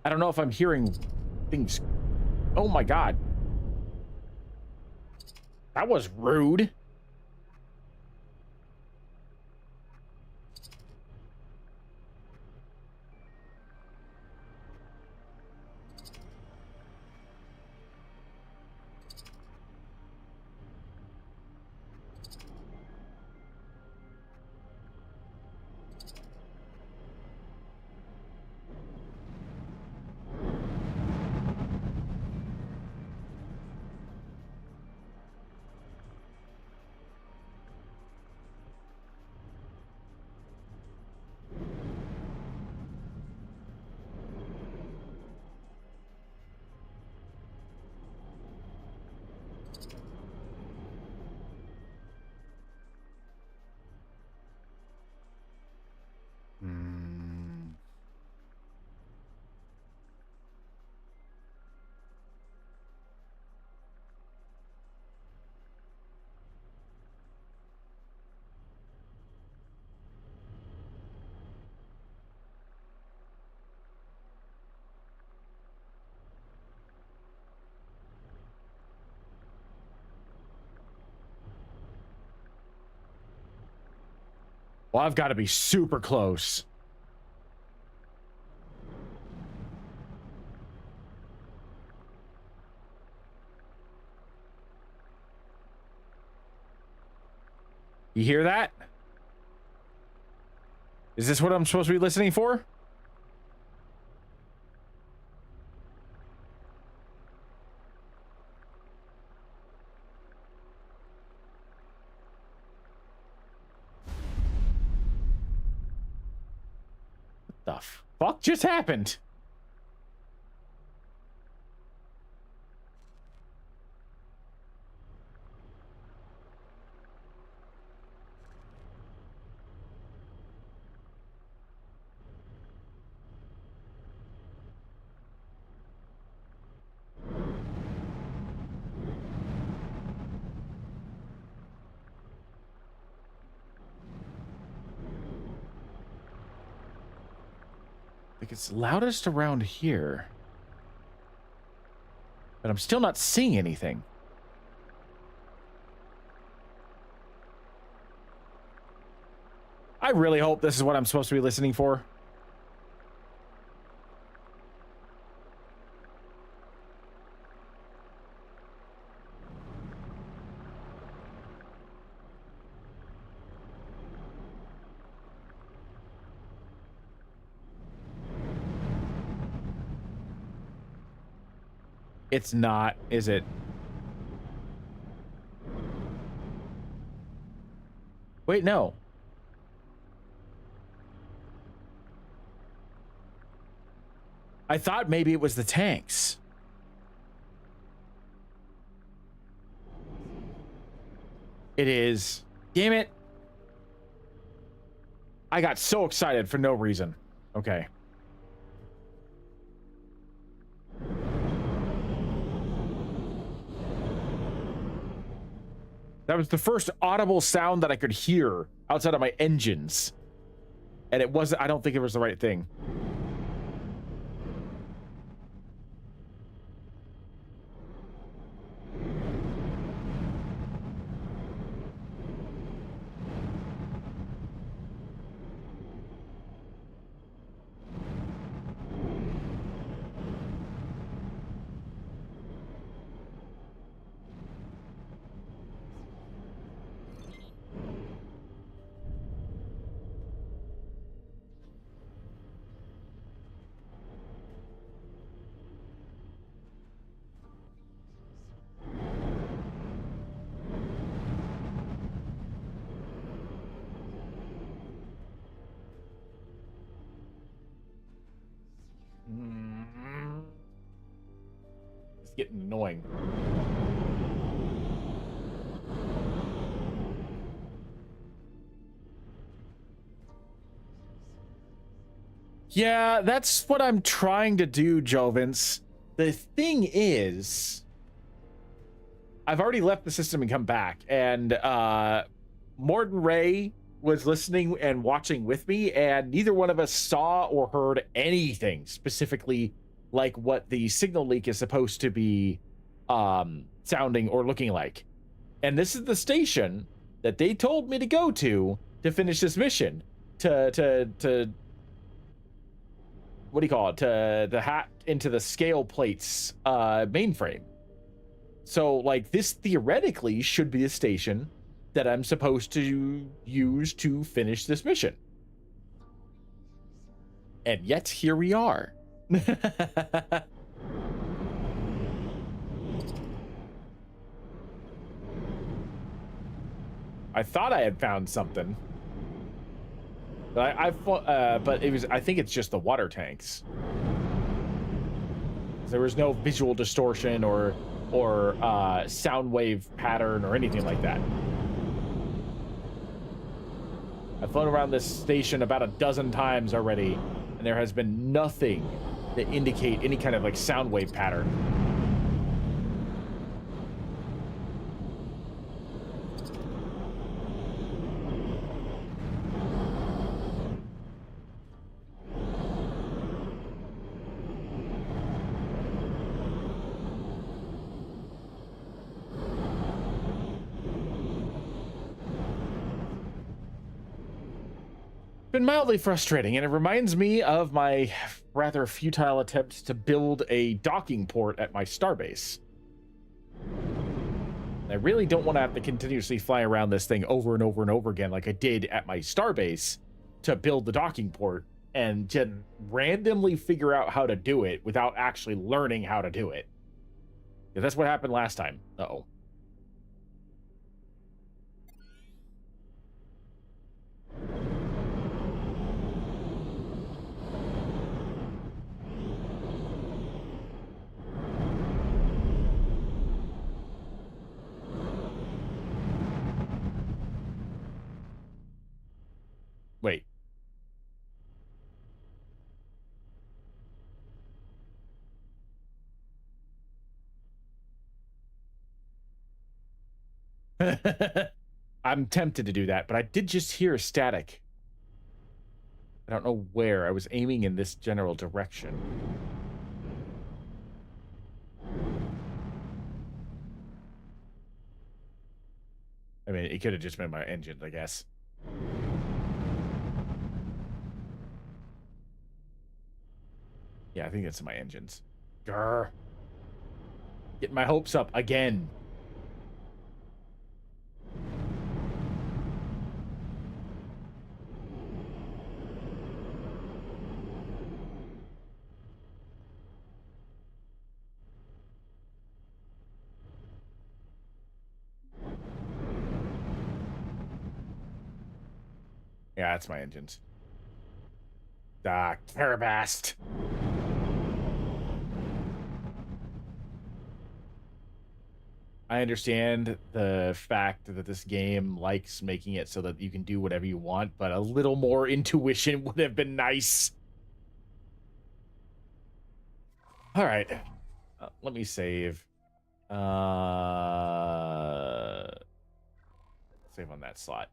I don't know if I'm hearing things. Oh my God. That was rude. Well, I've got to be super close. You hear that? Is this what I'm supposed to be listening for? What the fuck just happened? Like it's loudest around here. But I'm still not seeing anything. I really hope this is what I'm supposed to be listening for. It's not, is it? Wait, no. I thought maybe it was the tanks. It is. Damn it. I got so excited for no reason. Okay. That was the first audible sound that I could hear outside of my engines. And it wasn't, I don't think it was the right thing. It's getting annoying. Yeah, that's what I'm trying to do, Jovins. The thing is, I've already left the system and come back, and Morton Ray was listening and watching with me, and neither one of us saw or heard anything specifically like what the signal leak is supposed to be sounding or looking like. And this is the station that they told me to go to finish this mission, to what do you call it, to hack into the scale plates mainframe. So like this theoretically should be a station that I'm supposed to use to finish this mission. And yet here we are. I thought I had found something. But it was, I think it's just the water tanks. There was no visual distortion or sound wave pattern or anything like that. I've flown around this station about a dozen times already, and there has been nothing to indicate any kind of like sound wave pattern. Been mildly frustrating, and it reminds me of my rather futile attempts to build a docking port at my starbase. I really don't want to have to continuously fly around this thing over and over and over again like I did at my starbase to build the docking port and just randomly figure out how to do it without actually learning how to do it. Yeah, that's what happened last time. Uh-oh. Wait. I'm tempted to do that, but I did just hear static. I don't know where. I was aiming in this general direction. I mean, it could have just been my engine, I guess. Yeah, I think it's my engines. Grr. Getting my hopes up again. Yeah, that's my engines. Carabast. I understand the fact that this game likes making it so that you can do whatever you want, but a little more intuition would have been nice. All right. Let me save. Save on that slot.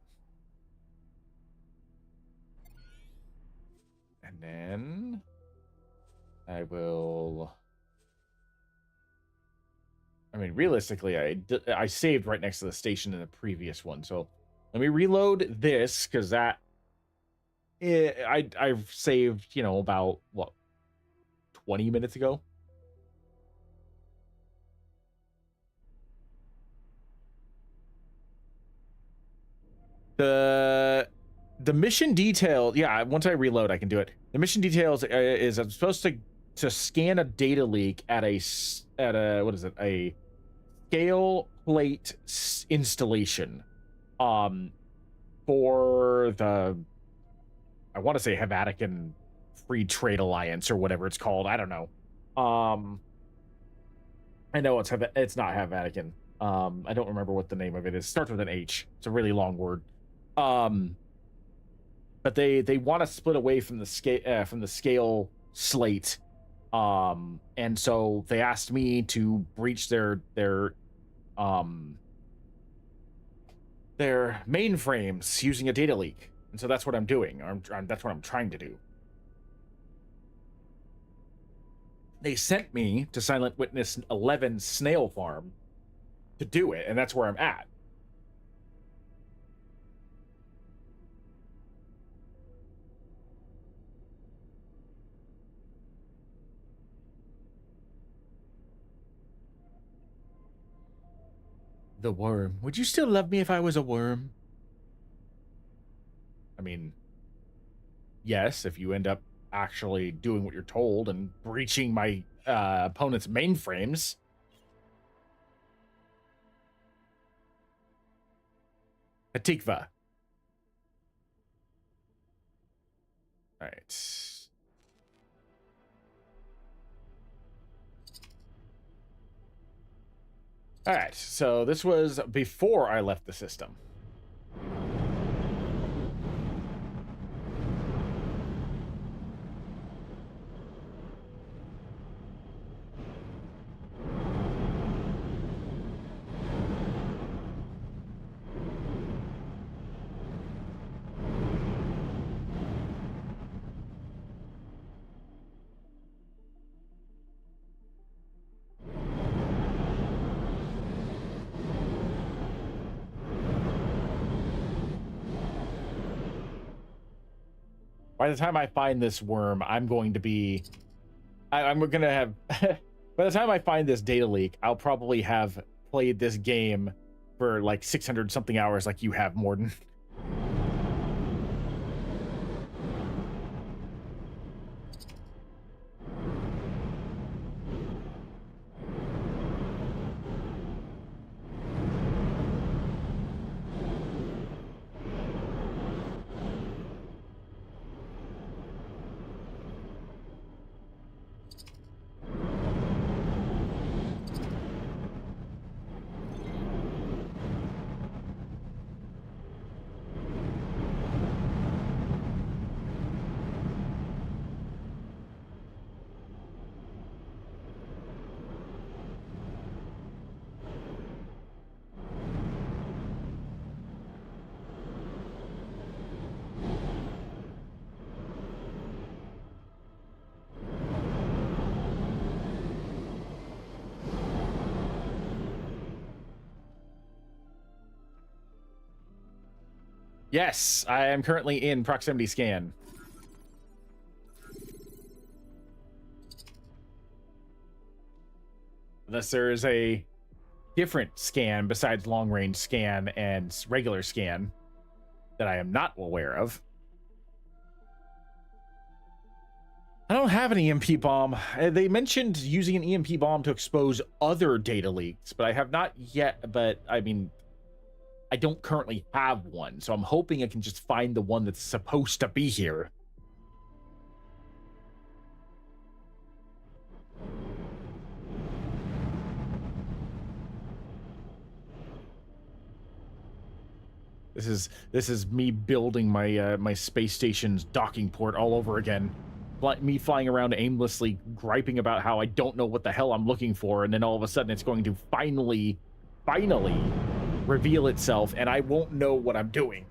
And then I will... I mean, realistically, I saved right next to the station in the previous one. So let me reload this, because that... I've saved, you know, about, what, 20 minutes ago? The mission detail, yeah, once I reload, I can do it. The mission details is I'm supposed to scan a data leak at a what is it, a scale plate installation for the, I want to say, Havatican Free Trade Alliance or whatever it's called. I don't know. I know it's not Have Vatican. I don't remember what the name of it is. It starts with an H. It's a really long word. But they want to split away from the scale slate. And so they asked me to breach their mainframes using a data leak. And so that's what I'm doing. That's what I'm trying to do. They sent me to Silent Witness 11 Snail Farm to do it, and that's where I'm at. The worm. Would you still love me if I was a worm? I mean, yes, if you end up actually doing what you're told and breaching my opponent's mainframes. Hatikva. All right. All right, so this was before I left the system. By the time I find this worm, I'm going to be... I'm going to have... By the time I find this data leak, I'll probably have played this game for like 600 something hours like you have, Morden. Yes, I am currently in proximity scan. Unless there is a different scan besides long range scan and regular scan that I am not aware of. I don't have an EMP bomb. They mentioned using an EMP bomb to expose other data leaks, but I have not yet. But I mean, I don't currently have one, so I'm hoping I can just find the one that's supposed to be here. This is me building my my space station's docking port all over again. Me flying around aimlessly, griping about how I don't know what the hell I'm looking for, and then all of a sudden it's going to finally reveal itself, and I won't know what I'm doing.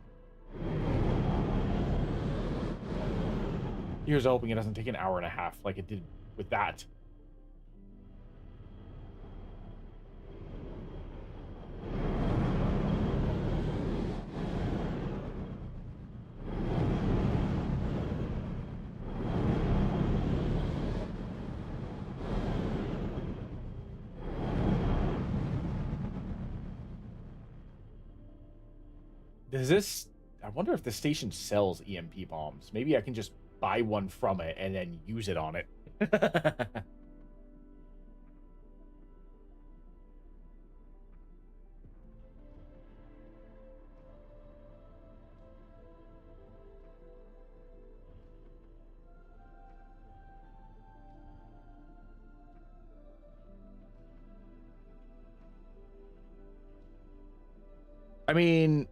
Here's hoping it doesn't take an hour and a half like it did with that. Does this... I wonder if the station sells EMP bombs. Maybe I can just buy one from it and then use it on it. I mean,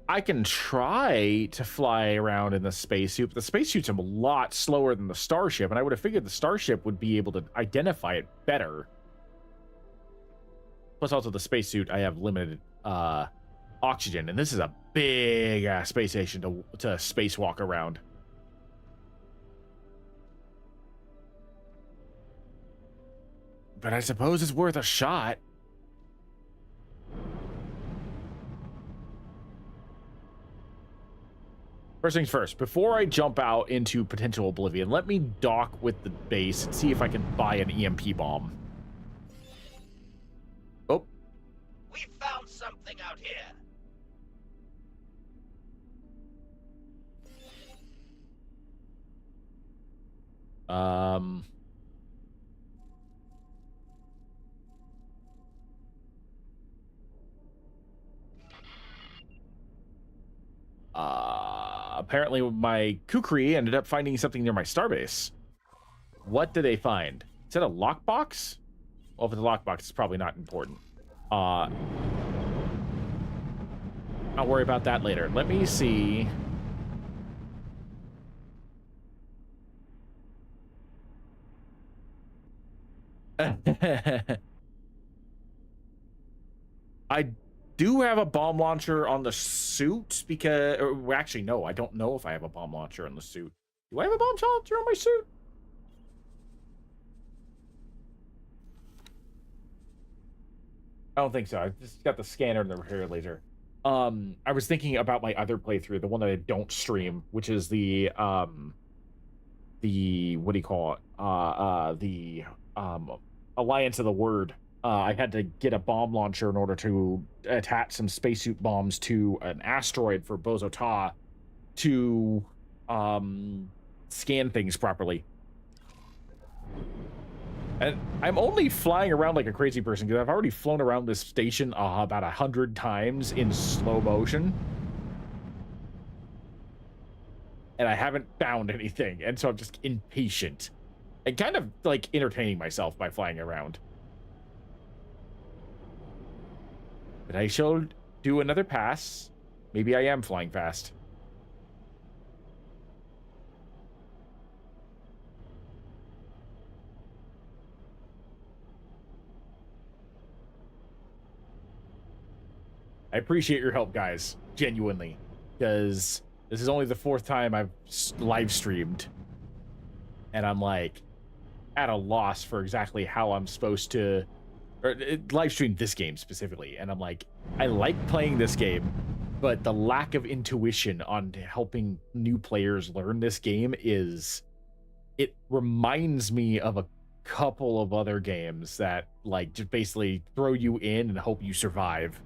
I can try to fly around in the spacesuit, but the spacesuit's a lot slower than the starship, and I would have figured the starship would be able to identify it better. Plus, also the spacesuit, I have limited oxygen, and this is a big ass space station to spacewalk around. But I suppose it's worth a shot. First things first, before I jump out into potential oblivion, let me dock with the base and see if I can buy an EMP bomb. Oh. We found something out here. Apparently my kukri ended up finding something near my starbase. What did they find? Is that a lockbox? Well, if it's a lockbox, it's probably not important. I'll worry about that later. Let me see. I do have a bomb launcher on the suit because, or actually, no, I don't know if I have a bomb launcher on the suit. Do I have a bomb launcher on my suit? I don't think so. I just got the scanner and the repair laser. I was thinking about my other playthrough, the one that I don't stream, which is the what do you call it? The Alliance of the Word. I had to get a bomb launcher in order to attach some spacesuit bombs to an asteroid for Bozota to scan things properly. And I'm only flying around like a crazy person because I've already flown around this station about 100 times in slow motion. And I haven't found anything. And so I'm just impatient. And kind of like entertaining myself by flying around. But I shall do another pass. Maybe I am flying fast. I appreciate your help, guys. Genuinely. Because this is only the 4th time I've live streamed. And I'm like at a loss for exactly how I'm supposed to live stream this game specifically. And I'm like, I like playing this game, but the lack of intuition on helping new players learn this game it reminds me of a couple of other games that like just basically throw you in and hope you survive.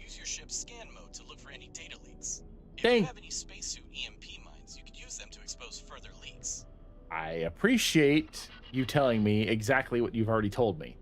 Use your ship's scan mode to look for any data leaks. If you have any spacesuit EMP mines, you could use them to expose further leaks. I appreciate you telling me exactly what you've already told me.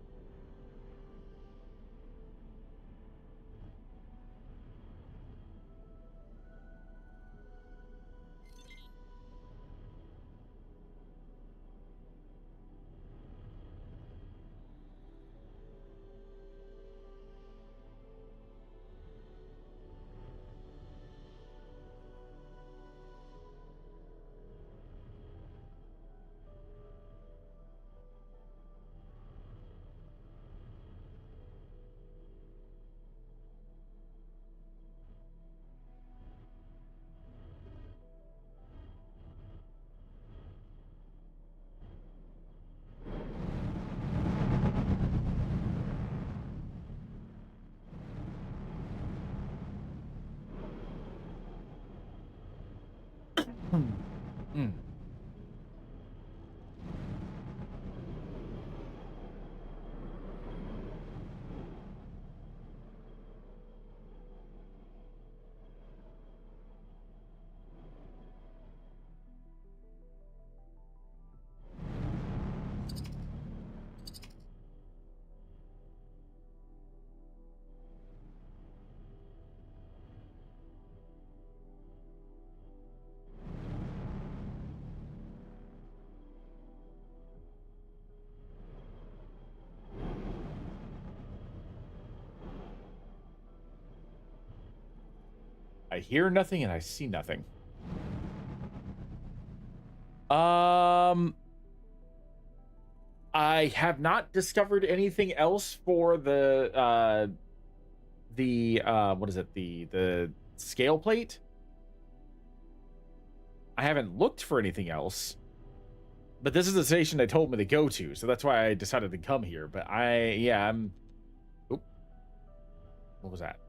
I hear nothing and I see nothing. I have not discovered anything else for the what is it? The scale plate. I haven't looked for anything else. But this is the station they told me to go to, so that's why I decided to come here. But I'm... Oop. What was that?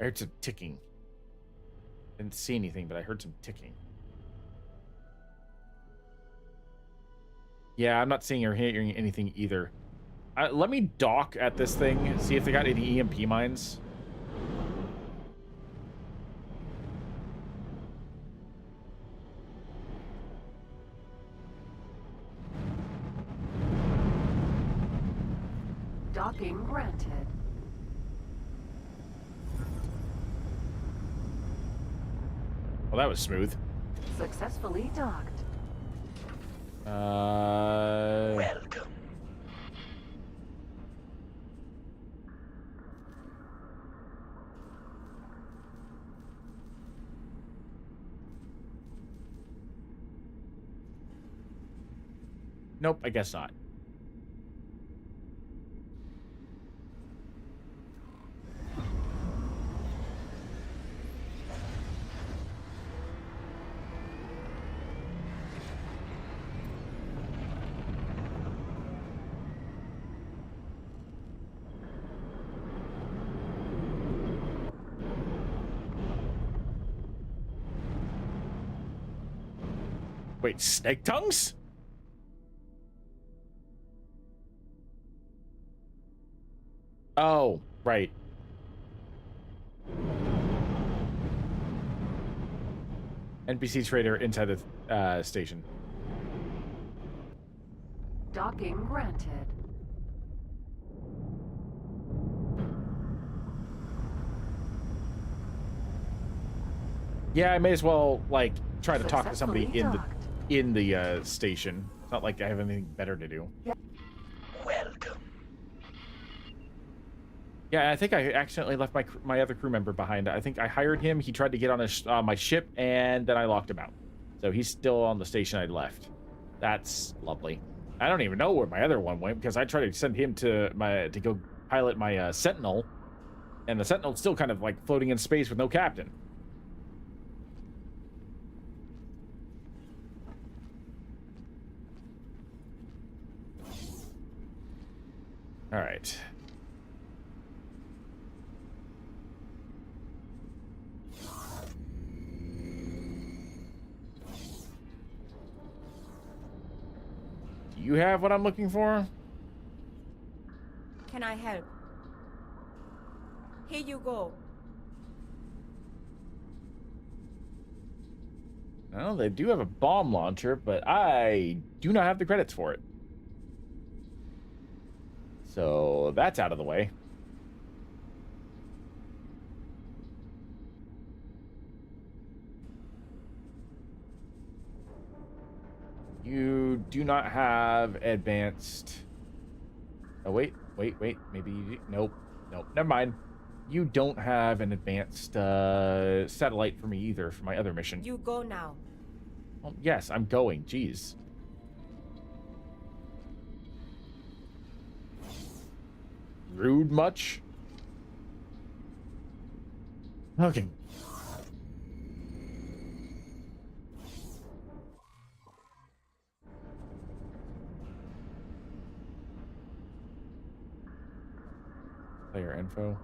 I heard some ticking. Didn't see anything, but I heard some ticking. Yeah, I'm not seeing or hearing anything either. Let me dock at this thing, see if they got any EMP mines. Docking granted. Well, that was smooth. Successfully docked. Welcome. Nope, I guess not. Wait, snake tongues? Oh, right. NPC trader inside the station. Docking granted. Yeah, I may as well like try to talk to somebody Successfully in the station. It's not like I have anything better to do. Welcome. Yeah, I think I accidentally left my other crew member behind. I think I hired him. He tried to get on my ship, and then I locked him out. So he's still on the station I left. That's lovely. I don't even know where my other one went because I tried to send him to go pilot my Sentinel, and the Sentinel's still kind of like floating in space with no captain. All right. Do you have what I'm looking for? Can I help? Here you go. Well, they do have a bomb launcher, but I do not have the credits for it. So that's out of the way. You do not have advanced... Oh, wait. Maybe you... Nope. Never mind. You don't have an advanced satellite for me either for my other mission. You go now. Well, yes, I'm going. Jeez. Rude much? Okay. Player info.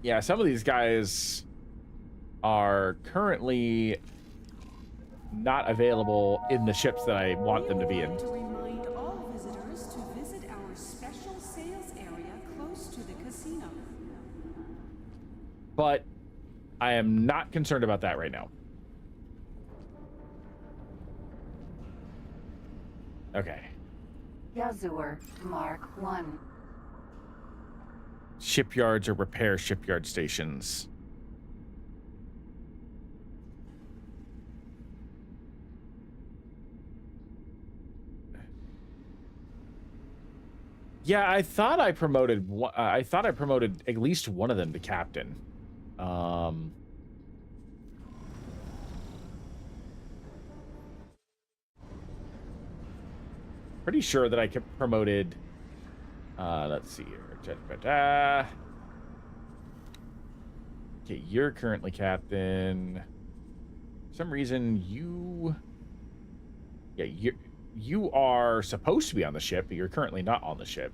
Yeah, some of these guys are currently not available in the ships that I want them to be in. To remind all visitors to visit our special But I am not concerned about that right now. Okay. Yazur Mark 1. Shipyards or repair shipyard stations. Yeah, I thought I promoted at least one of them to captain. Pretty sure that I promoted. Let's see here. Okay, you're currently captain. For some reason, you are supposed to be on the ship, but you're currently not on the ship.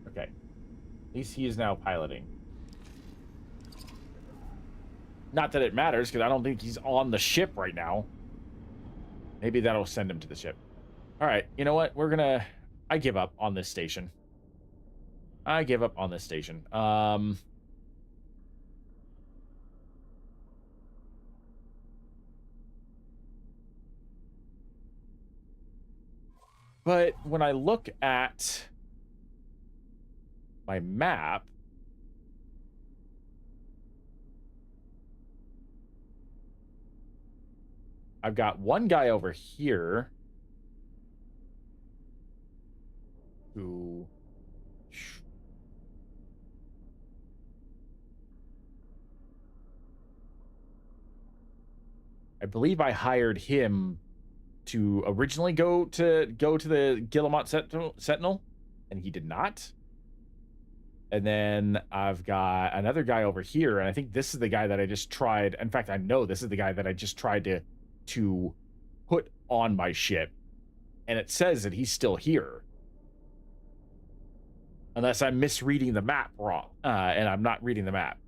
Okay. At least he is now piloting. Not that it matters, because I don't think he's on the ship right now. Maybe that'll send him to the ship. All right, you know what? I give up on this station. I give up on this station. But when I look at my map, I've got one guy over here who I believe I hired him to originally go to the Guillemot Sentinel, and he did not. And then I've got another guy over here, and I think this is the guy that I just tried. In fact, I know this is the guy that I just tried to put on my ship, and it says that he's still here. Unless I'm misreading the map wrong, and I'm not reading the map.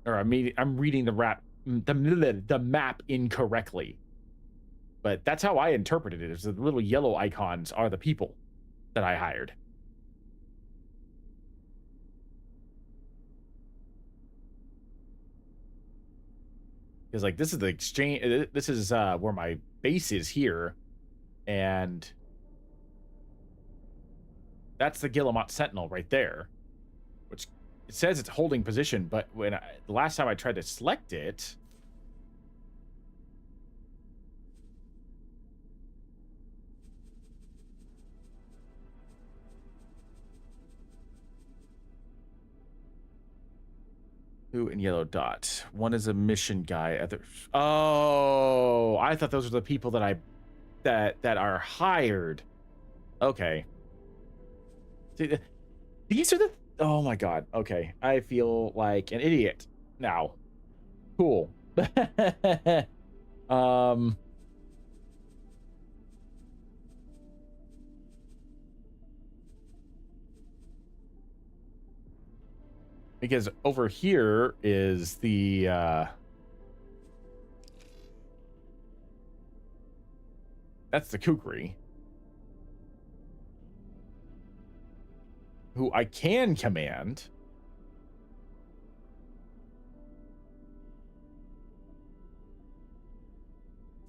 Or I'm reading the map incorrectly. But that's how I interpreted it. Is the little yellow icons are the people that I hired. Because like this is the exchange. This is where my base is here, and that's the Guillemot Sentinel right there, which it says it's holding position. But the last time I tried to select it, who in yellow dot? One is a mission guy. Oh, I thought those were the people that that are hired. Okay. See, these are the. Oh my god. Okay, I feel like an idiot now. Cool. Because over here is the that's the Kukri, who I can command.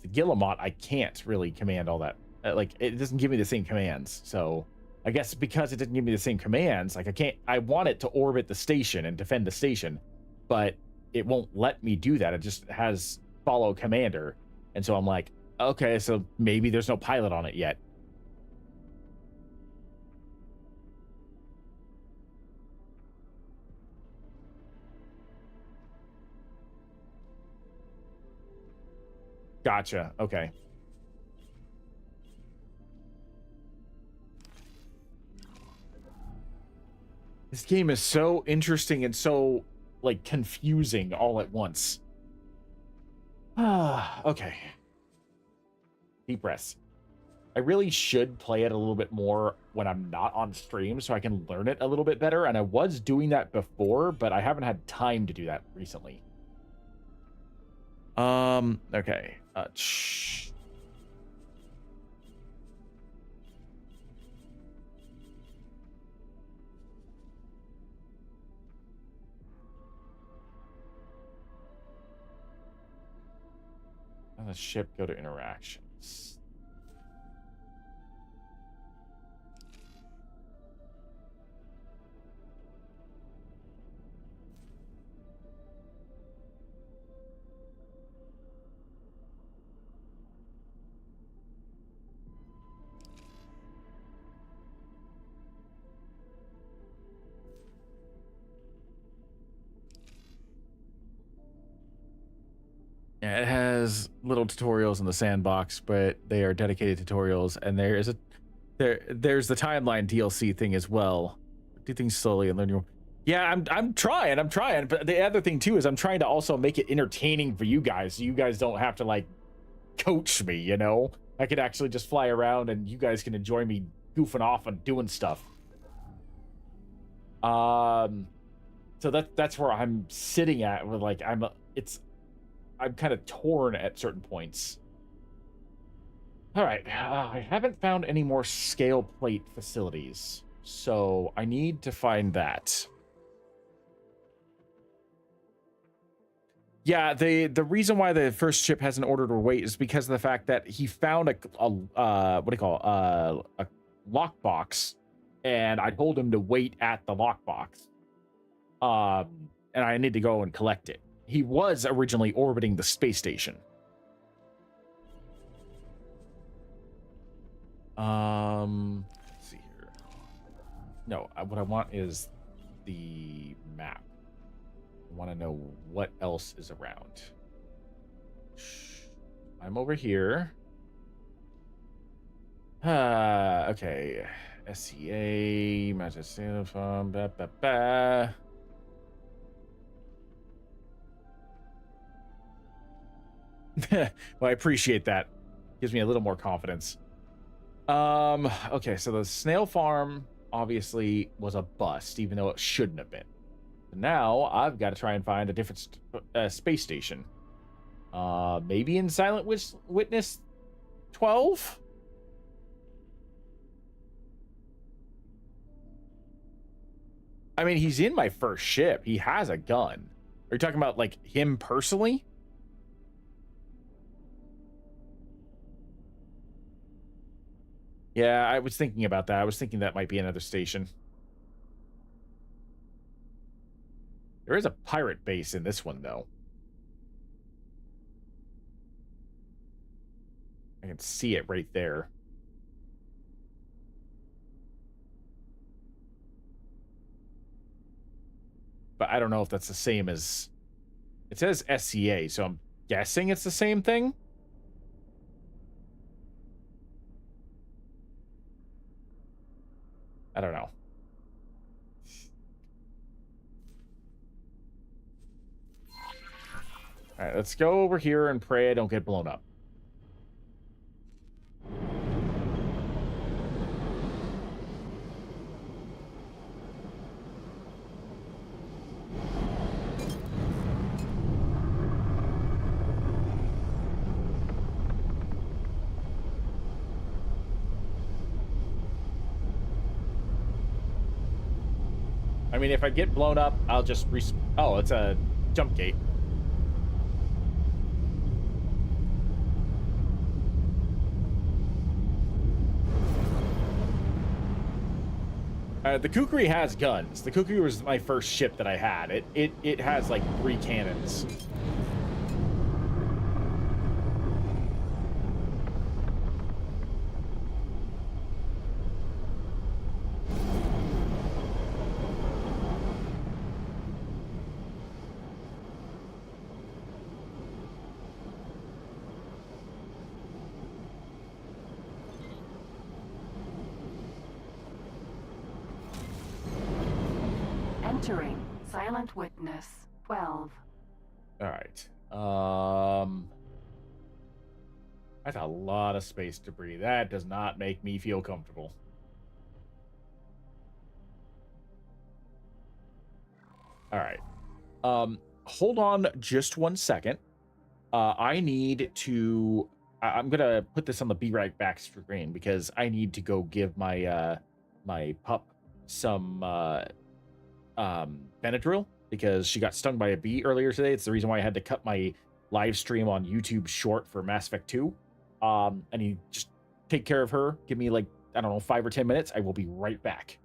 The Guillemot I can't really command all that. Like it doesn't give me the same commands, so I guess because it didn't give me the same commands, like I want it to orbit the station and defend the station, but it won't let me do that. It just has follow commander. And so I'm like, okay, so maybe there's no pilot on it yet. Gotcha. Okay. This game is so interesting and so, like, confusing all at once. Okay. deep breaths. I really should play it a little bit more when I'm not on stream so I can learn it a little bit better. And I was doing that before, but I haven't had time to do that recently. Okay. How does the ship go to interactions? Yeah, it has little tutorials in the sandbox, but they are dedicated tutorials, and there's the timeline DLC thing as well. Do things slowly and learn your. Yeah, I'm trying, but the other thing too is I'm trying to also make it entertaining for you guys, so you guys don't have to like coach me, you know? I could actually just fly around and you guys can enjoy me goofing off and doing stuff. So that's where I'm sitting at with like I'm kind of torn at certain points. All right, I haven't found any more scale plate facilities, so I need to find that. Yeah, the reason why the first ship hasn't ordered or wait is because of the fact that he found a lockbox, and I told him to wait at the lockbox, and I need to go and collect it. He was originally orbiting the space station. Let's see here. No, what I want is the map. I want to know what else is around. I'm over here. Okay. SCA, Manchester, well, I appreciate that. Gives me a little more confidence. Okay, so the snail farm obviously was a bust, even though it shouldn't have been. Now I've got to try and find a different space station. Maybe in Silent Witness 12? I mean, he's in my first ship. He has a gun. Are you talking about, like, him personally? Yeah, I was thinking about that. I was thinking that might be another station. There is a pirate base in this one, though. I can see it right there. But I don't know if that's the same as... It says SCA, so I'm guessing it's the same thing? I don't know. All right, let's go over here and pray I don't get blown up. I mean, if I get blown up, I'll just oh, it's a jump gate. The Kukri has guns. The Kukri was my first ship that I had. It has like 3 cannons. Entering Silent Witness 12. All right. That's a lot of space to breathe. That does not make me feel comfortable. All right. Hold on just 1 second. I need to. I'm gonna put this on the B-Rag back screen because I need to go give my my pup some Benadryl because she got stung by a bee earlier today. It's the reason why I had to cut my live stream on YouTube short for Mass Effect 2. I need to just take care of her. Give me like, I don't know, 5 or 10 minutes. I will be right back.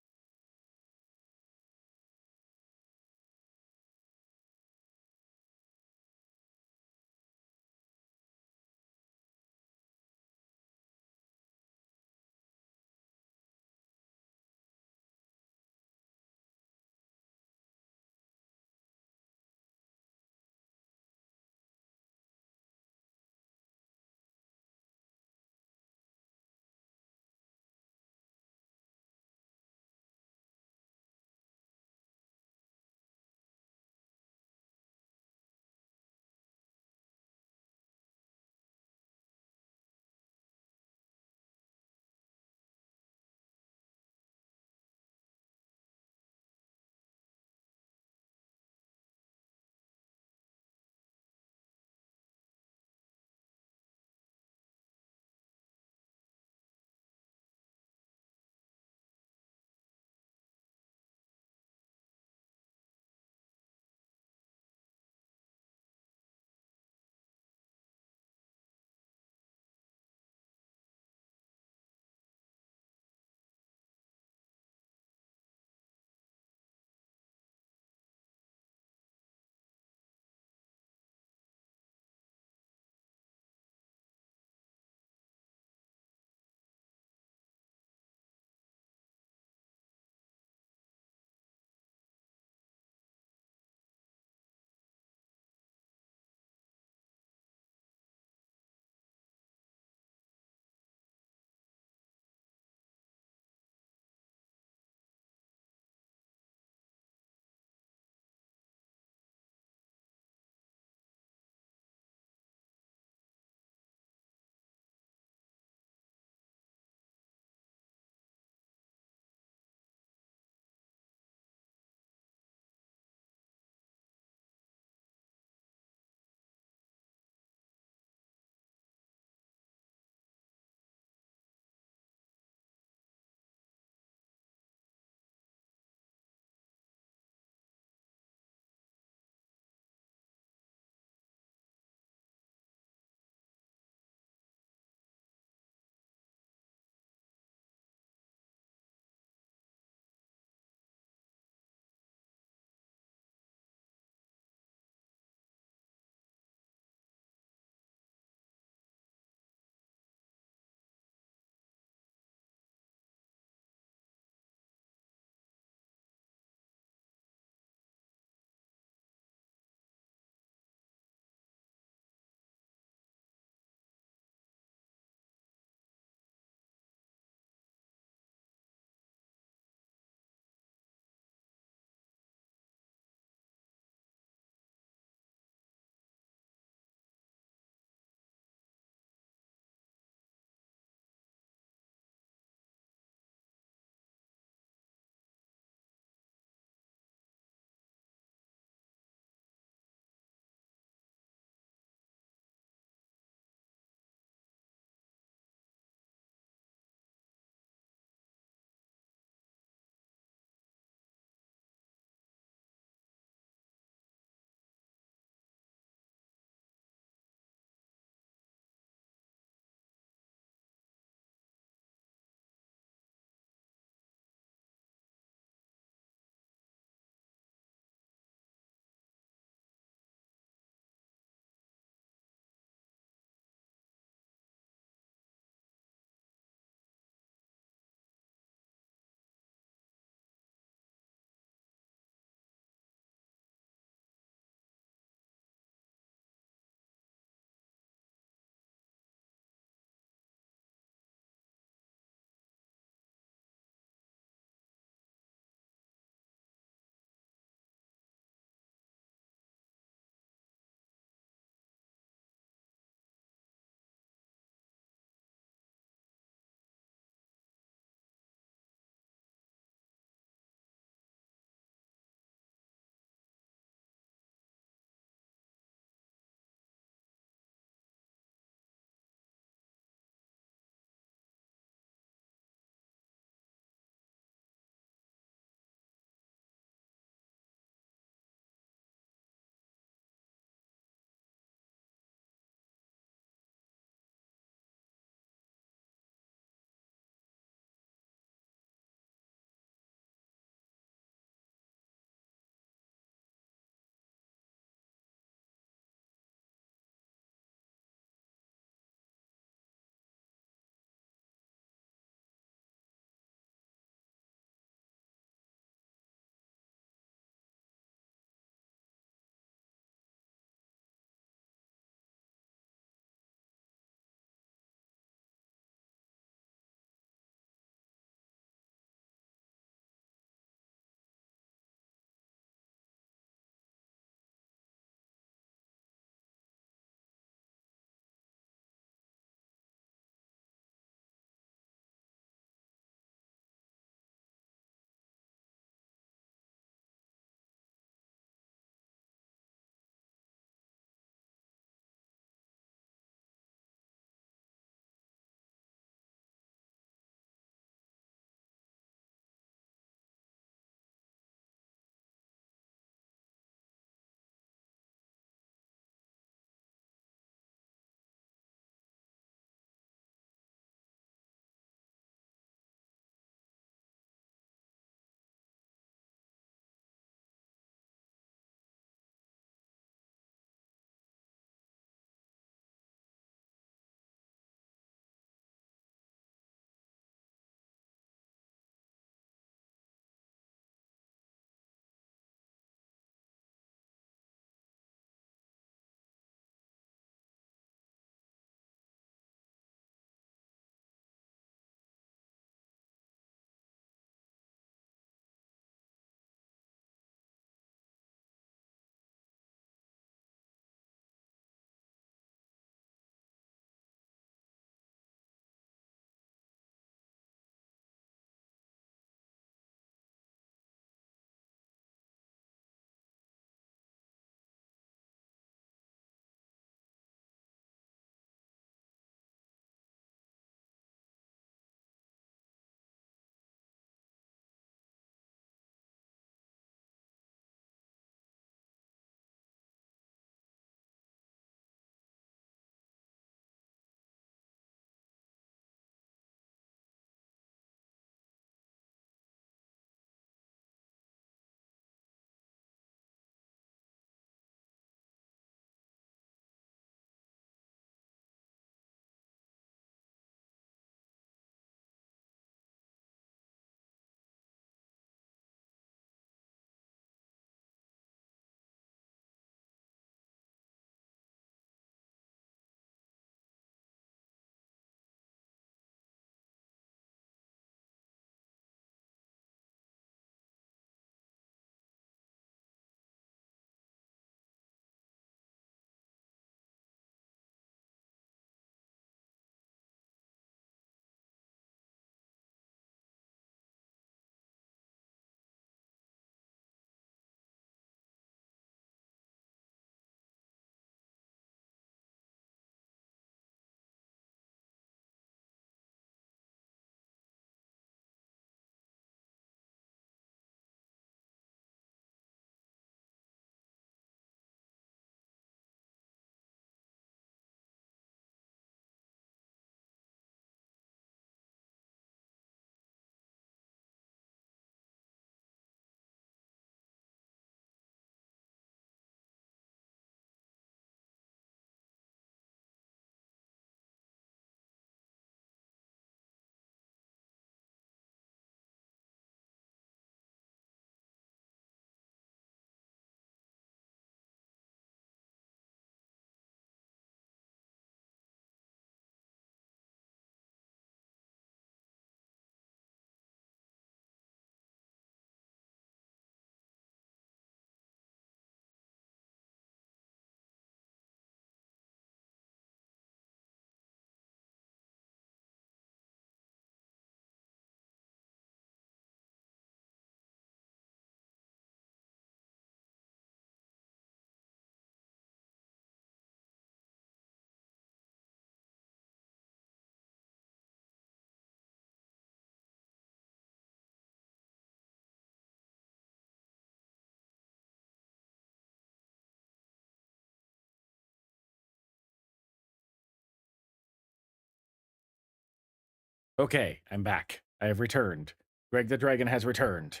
Okay, I'm back. I have returned. Greg the Dragon has returned.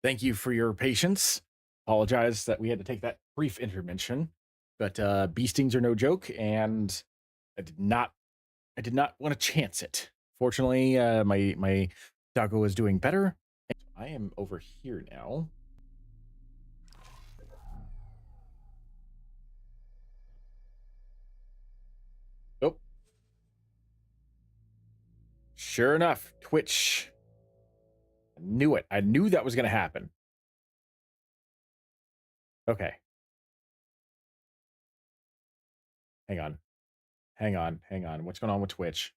Thank you for your patience. Apologize that we had to take that brief intervention, but bee stings are no joke, and I did not want to chance it. Fortunately, my doggo is doing better. I am over here now. Oh, sure enough, Twitch. I knew it. I knew that was going to happen. Okay. Hang on. What's going on with Twitch?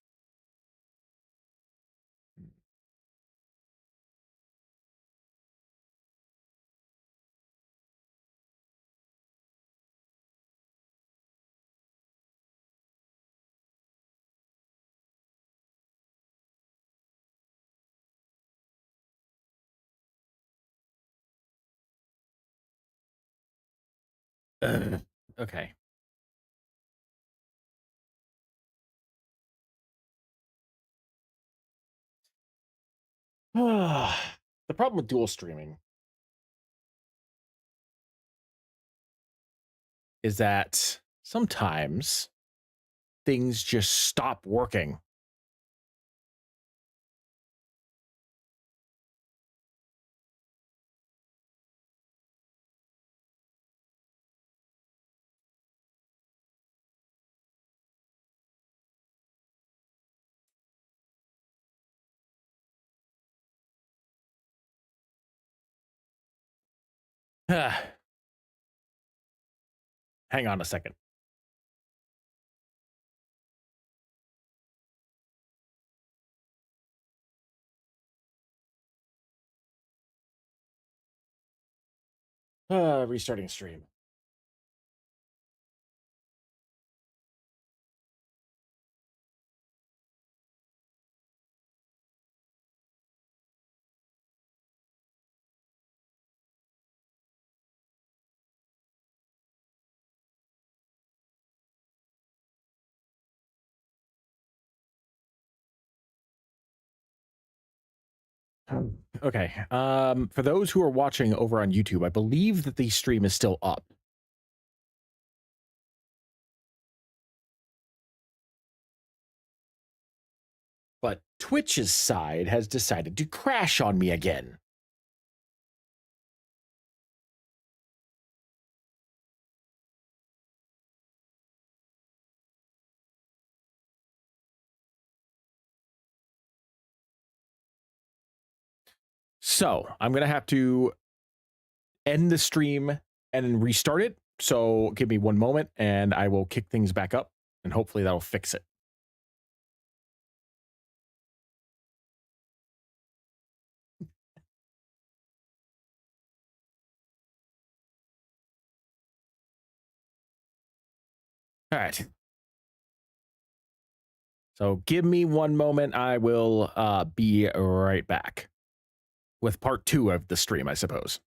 Okay. The problem with dual streaming is that sometimes things just stop working. Hang on a second. Restarting stream. Okay. For those who are watching over on YouTube, I believe that the stream is still up. But Twitch's side has decided to crash on me again. So I'm going to have to end the stream and then restart it. So give me one moment and I will kick things back up and hopefully that'll fix it. All right. So give me one moment. I will be right back with part 2 of the stream, I suppose.